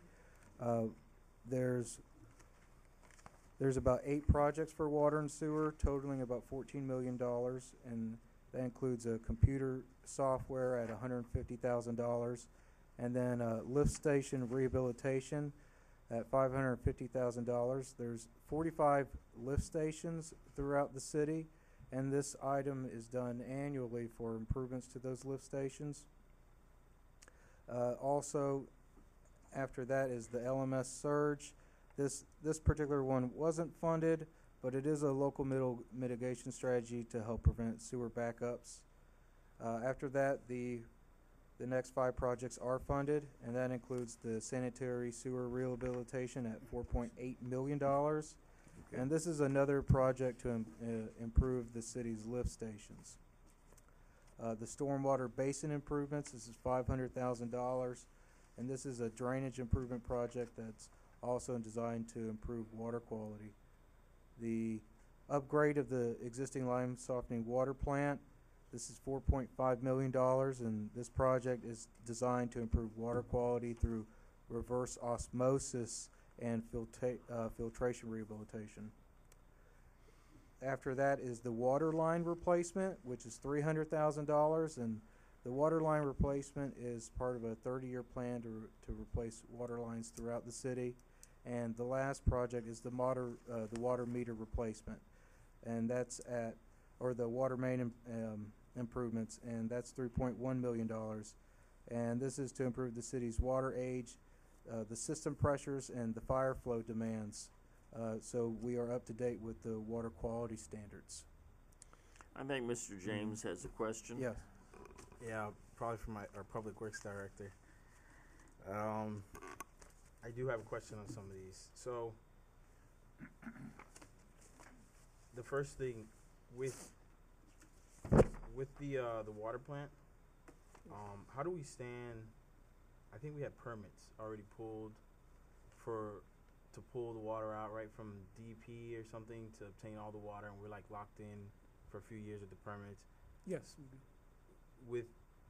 there's about 8 projects for water and sewer totaling about $14 million, and that includes a computer software at $150,000, and then lift station rehabilitation at $550,000. There's 45 lift stations throughout the city, and this item is done annually for improvements to those lift stations. Also, after that is the LMS surge. This particular one wasn't funded, but it is a local mitigation strategy to help prevent sewer backups. After that, the next 5 projects are funded, and that includes the sanitary sewer rehabilitation at $4.8 million. And this is another project to improve the city's lift stations. The stormwater basin improvements, this is $500,000, and this is a drainage improvement project that's also designed to improve water quality. The upgrade of the existing lime softening water plant, this is $4.5 million, and this project is designed to improve water quality through reverse osmosis and filtration rehabilitation. After that is the water line replacement, which is $300,000, and the water line replacement is part of a 30-year plan to replace water lines throughout the city. And the last project is the water meter replacement, and that's the water main improvements, and that's $3.1 million. And this is to improve the city's water age, the system pressures, and the fire flow demands. So we are up to date with the water quality standards. I think Mr. James has a question. Yes. Yeah, probably for our public works director. I do have a question on some of these. So, the first thing with the water plant, how do we stand? I think we had permits already pulled to pull the water out right from DP or something to obtain all the water, and we're like locked in for a few years with the permits. Yes, we do. With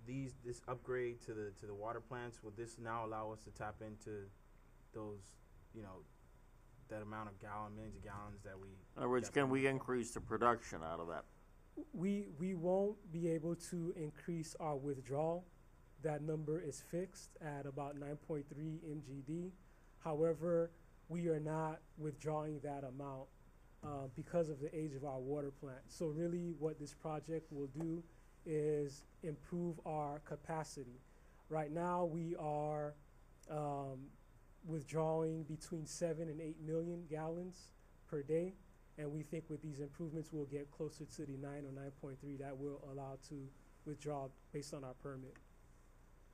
this upgrade to the water plants, will this now allow us to tap into those, that amount of millions of gallons that we? In other words, can we increase the production out of that? We won't be able to increase our withdrawal. That number is fixed at about 9.3 MGD. However, we are not withdrawing that amount because of the age of our water plant. So really what this project will do is improve our capacity. Right now we are withdrawing between 7 and 8 million gallons per day, and we think with these improvements we'll get closer to the 9 or 9.3 that will allow to withdraw based on our permit.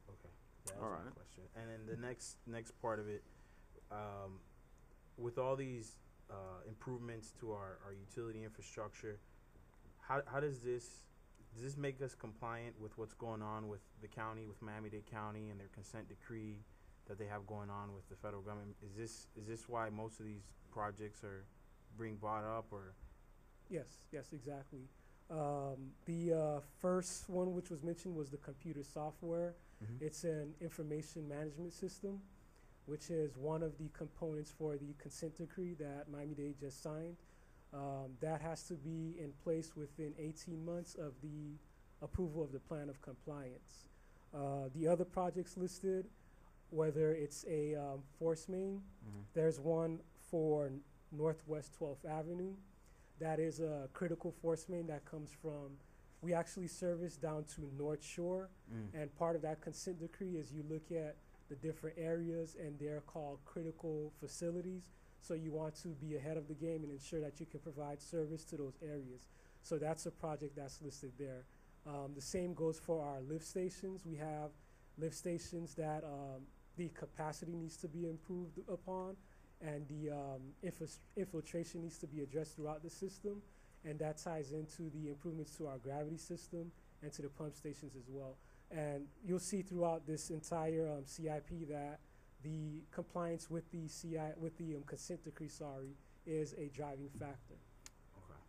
Okay, that's All my right. question. And then the next part of it, with all these improvements to our utility infrastructure, how does this make us compliant with what's going on with the county, with Miami-Dade County and their consent decree that they have going on with the federal government? Is this why most of these projects are being brought up, or? Yes, exactly. The first one which was mentioned was the computer software. Mhm. It's an information management system, which is one of the components for the consent decree that Miami-Dade just signed. That has to be in place within 18 months of the approval of the plan of compliance. The other projects listed, whether it's a force main, there's one for Northwest 12th Avenue. That is a critical force main that comes from, we actually service down to North Shore, and part of that consent decree is you look at the different areas and they're called critical facilities. So you want to be ahead of the game and ensure that you can provide service to those areas. So that's a project that's listed there. The same goes for our lift stations. We have lift stations that the capacity needs to be improved upon, and the infiltration needs to be addressed throughout the system, and that ties into the improvements to our gravity system and to the pump stations as well. And you'll see throughout this entire CIP that the compliance with the consent decree, is a driving factor. Okay.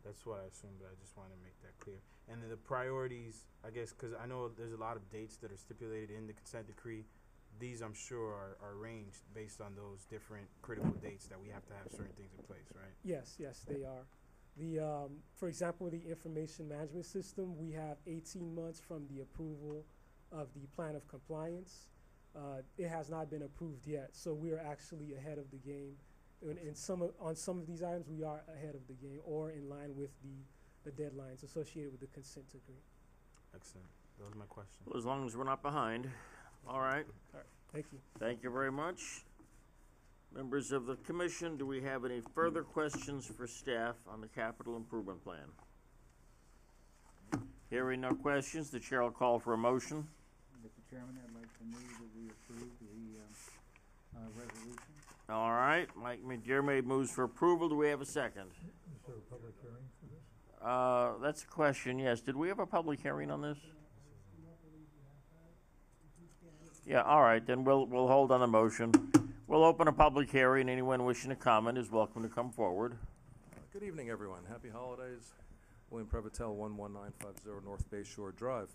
That's what I assumed, but I just wanted to make that clear. And then the priorities, I guess, because I know there's a lot of dates that are stipulated in the consent decree. These, I'm sure, are arranged based on those different critical dates that we have to have certain things in place, right? Yes, they are. For example, the information management system, we have 18 months from the approval of the plan of compliance. It has not been approved yet, so we are actually ahead of the game. On some of these items, we are ahead of the game or in line with the deadlines associated with the consent decree. Excellent. Those are my questions. Well, as long as we're not behind. All right. All right, thank you. Thank you very much. Members of the commission, do we have any further questions for staff on the capital improvement plan? Hearing no questions, the chair will call for a motion. Mr. Chairman, I'd like to move that we approve the resolution. All right, Mike McDermott moves for approval. Do we have a second? Is there a public hearing for this? That's a question, yes. Did we have a public hearing on this? Yeah, all right, then we'll hold on the motion. We'll open a public hearing. Anyone wishing to comment is welcome to come forward. Good evening, everyone. Happy holidays. William Prevotel, 11950 North Bay Shore Drive.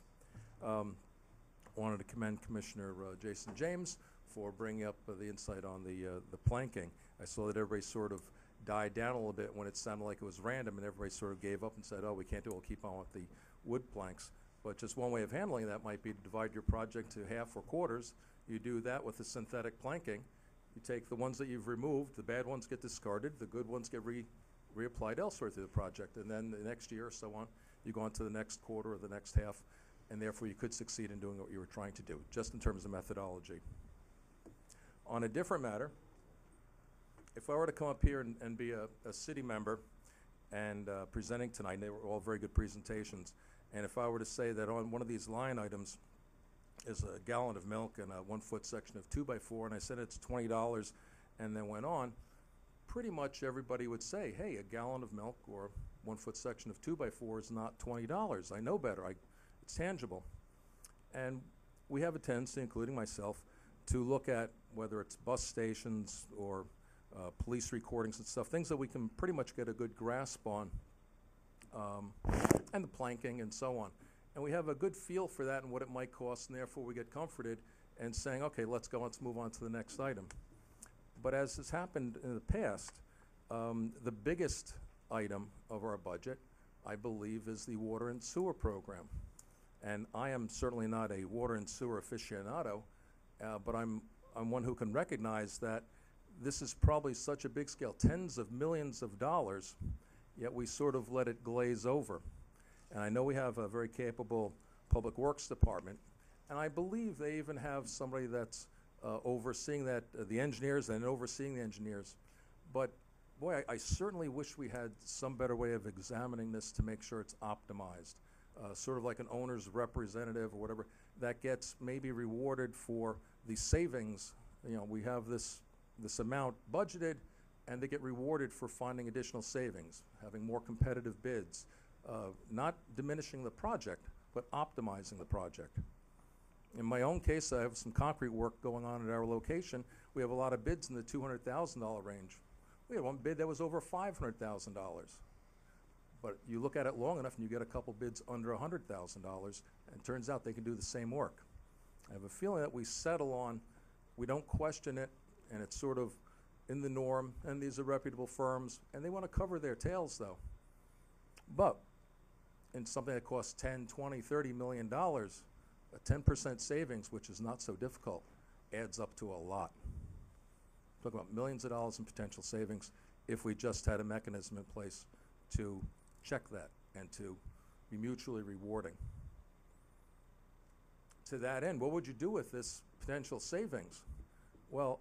Wanted to commend Commissioner Jason James for bringing up the insight on the planking. I saw that everybody sort of died down a little bit when it sounded like it was random, and everybody sort of gave up and said, oh, we can't do it, we'll keep on with the wood planks. But just one way of handling that might be to divide your project to half or quarters. You do that with the synthetic planking. You take the ones that you've removed, the bad ones get discarded, the good ones get reapplied elsewhere through the project, and then the next year or so on, you go on to the next quarter or the next half, and therefore you could succeed in doing what you were trying to do, just in terms of methodology. On a different matter, if I were to come up here and be a city member and presenting tonight, they were all very good presentations, and if I were to say that on one of these line items is a gallon of milk and a 1 foot section of 2x4, and I said it's $20, and then went on, pretty much everybody would say, hey, a gallon of milk or 1 foot section of 2x4 is not $20. I know better. It's tangible. And we have a tendency, including myself, to look at whether it's bus stations or police recordings and stuff, things that we can pretty much get a good grasp on, and the planking and so on. And we have a good feel for that and what it might cost, and therefore we get comforted and saying, okay, let's move on to the next item. But as has happened in the past, the biggest item of our budget, I believe, is the water and sewer program. And I am certainly not a water and sewer aficionado, but I'm one who can recognize that this is probably such a big scale, tens of millions of dollars, yet we sort of let it glaze over. And I know we have a very capable public works department, and I believe they even have somebody that's overseeing that, the engineers and overseeing the engineers. But boy, I certainly wish we had some better way of examining this to make sure it's optimized. Sort of like an owner's representative or whatever, that gets maybe rewarded for the savings. You know, we have this amount budgeted, and they get rewarded for finding additional savings, having more competitive bids, not diminishing the project, but optimizing the project. In my own case, I have some concrete work going on at our location. We have a lot of bids in the $200,000 range. We had one bid that was over $500,000. But you look at it long enough and you get a couple bids under $100,000, and it turns out they can do the same work. I have a feeling that we settle on, we don't question it, and it's sort of in the norm, and these are reputable firms, and they want to cover their tails though. But in something that costs 10, 20, $30 million, a 10% savings, which is not so difficult, adds up to a lot. Talking about millions of dollars in potential savings if we just had a mechanism in place to check that and to be mutually rewarding. To that end, what would you do with this potential savings? Well,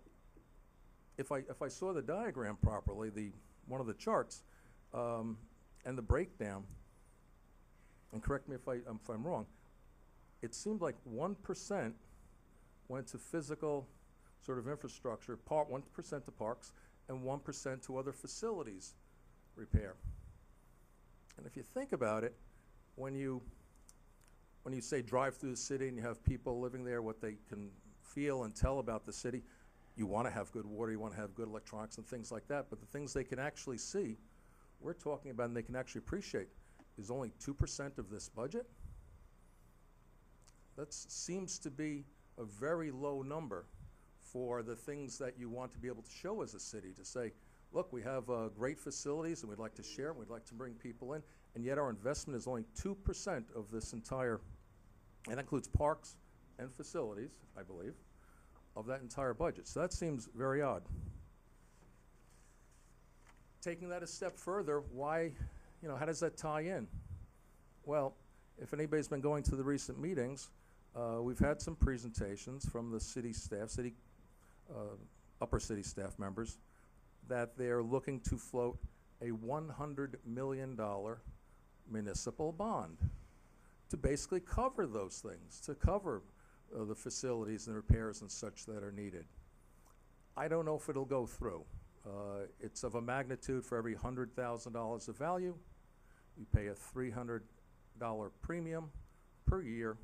if I saw the diagram properly, one of the charts, and the breakdown, and correct me if I'm wrong, it seemed like 1% went to physical sort of infrastructure, 1% to parks and 1% to other facilities repair. And if you think about it, when you say drive through the city and you have people living there, what they can feel and tell about the city, you want to have good water, you want to have good electronics and things like that, but the things they can actually see, we're talking about and they can actually appreciate, is only 2% of this budget. That seems to be a very low number for the things that you want to be able to show as a city, to say, look, we have great facilities and we'd like to share and we'd like to bring people in, and yet our investment is only 2% of this entire, and that includes parks and facilities, I believe, of that entire budget. So that seems very odd. Taking that a step further, why, how does that tie in? Well, if anybody's been going to the recent meetings, we've had some presentations from the city staff, upper city staff members, that they're looking to float a $100 million municipal bond to basically cover those things, to cover the facilities and repairs and such that are needed. I don't know if it'll go through. It's of a magnitude for every $100,000 of value, you pay a $300 premium per year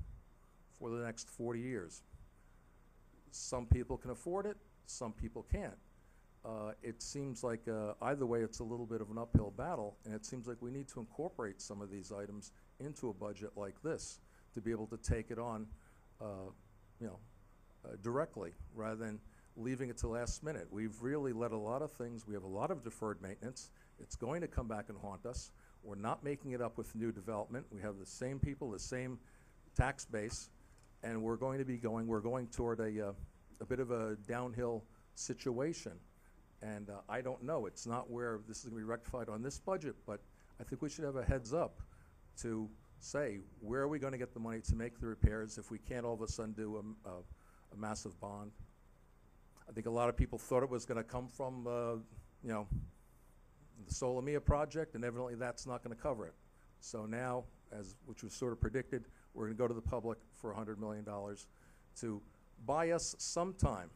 for the next 40 years. Some people can afford it, some people can't. It seems like either way it's a little bit of an uphill battle, and it seems like we need to incorporate some of these items into a budget like this to be able to take it on directly rather than leaving it to last minute. We've really let a lot of things, we have a lot of deferred maintenance. It's going to come back and haunt us. We're not making it up with new development. We have the same people, the same tax base, and we're going toward a bit of a downhill situation. And I don't know, it's not where this is going to be rectified on this budget, but I think we should have a heads up to say, where are we going to get the money to make the repairs if we can't all of a sudden do a massive bond? I think a lot of people thought it was going to come from, the Solomia project, and evidently that's not going to cover it. So now, which was sort of predicted, we're going to go to the public for $100 million to buy us some time.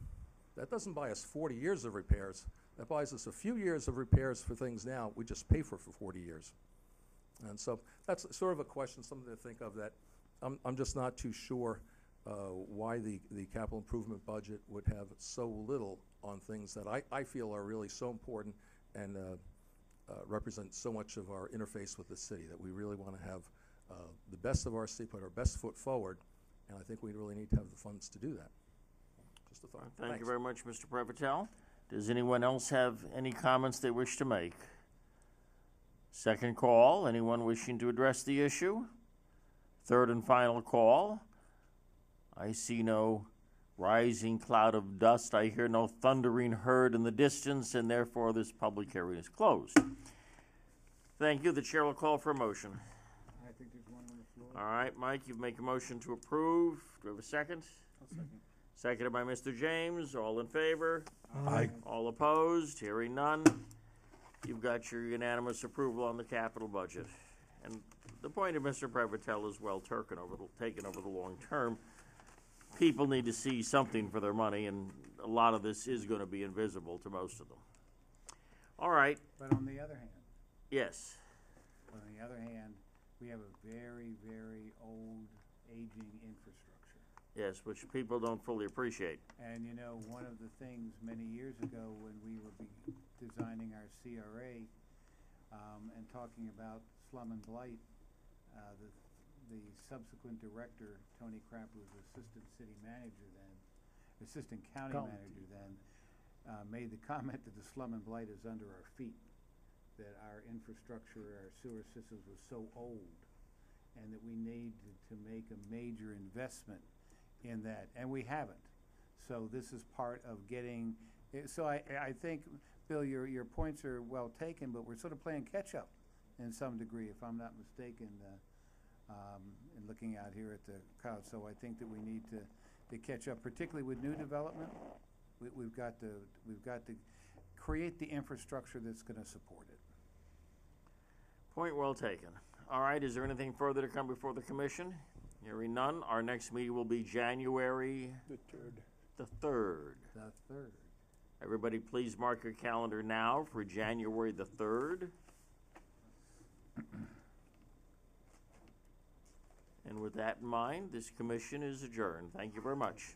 That doesn't buy us 40 years of repairs. That buys us a few years of repairs for things now we just pay for 40 years. And so that's sort of a question, something to think of, that I'm just not too sure why the capital improvement budget would have so little on things that I feel are really so important and represent so much of our interface with the city, that we really want to have the best of our city, put our best foot forward, and I think we really need to have the funds to do that. Just a thought. Thank you very much, Mr. Prevotel. Does anyone else have any comments they wish to make? Second call, anyone wishing to address the issue? Third and final call. I see no rising cloud of dust. I hear no thundering herd in the distance, and therefore this public hearing is closed. Thank you. The chair will call for a motion. I think there's one on the floor. All right, Mike, you make a motion to approve. Do we have a second? I'll second. Seconded by Mr. James. All in favor? Aye. All opposed? Hearing none. You've got your unanimous approval on the capital budget. And the point of Mr. Prevotel is well taken over the long term. People need to see something for their money, and a lot of this is going to be invisible to most of them. All right. But on the other hand, Yes. on the other hand, we have a very, very old, aging infrastructure. Yes, which people don't fully appreciate. And one of the things many years ago when we were designing our CRA and talking about slum and blight, the subsequent director, Tony Krapp, who was assistant city manager then, assistant county manager then, made the comment that the slum and blight is under our feet, that our infrastructure, our sewer systems was so old, and that we need to make a major investment in that, and we haven't. So this is part of getting, so I think, Bill, your points are well taken, but we're sort of playing catch-up in some degree, if I'm not mistaken, in looking out here at the crowd. So I think that we need to catch up, particularly with new development. We've got to create the infrastructure that's going to support it. Point well taken. All right, is there anything further to come before the commission? Hearing none, our next meeting will be January The third. the 3rd. The Everybody, please mark your calendar now for January the 3rd. And with that in mind, this commission is adjourned. Thank you very much.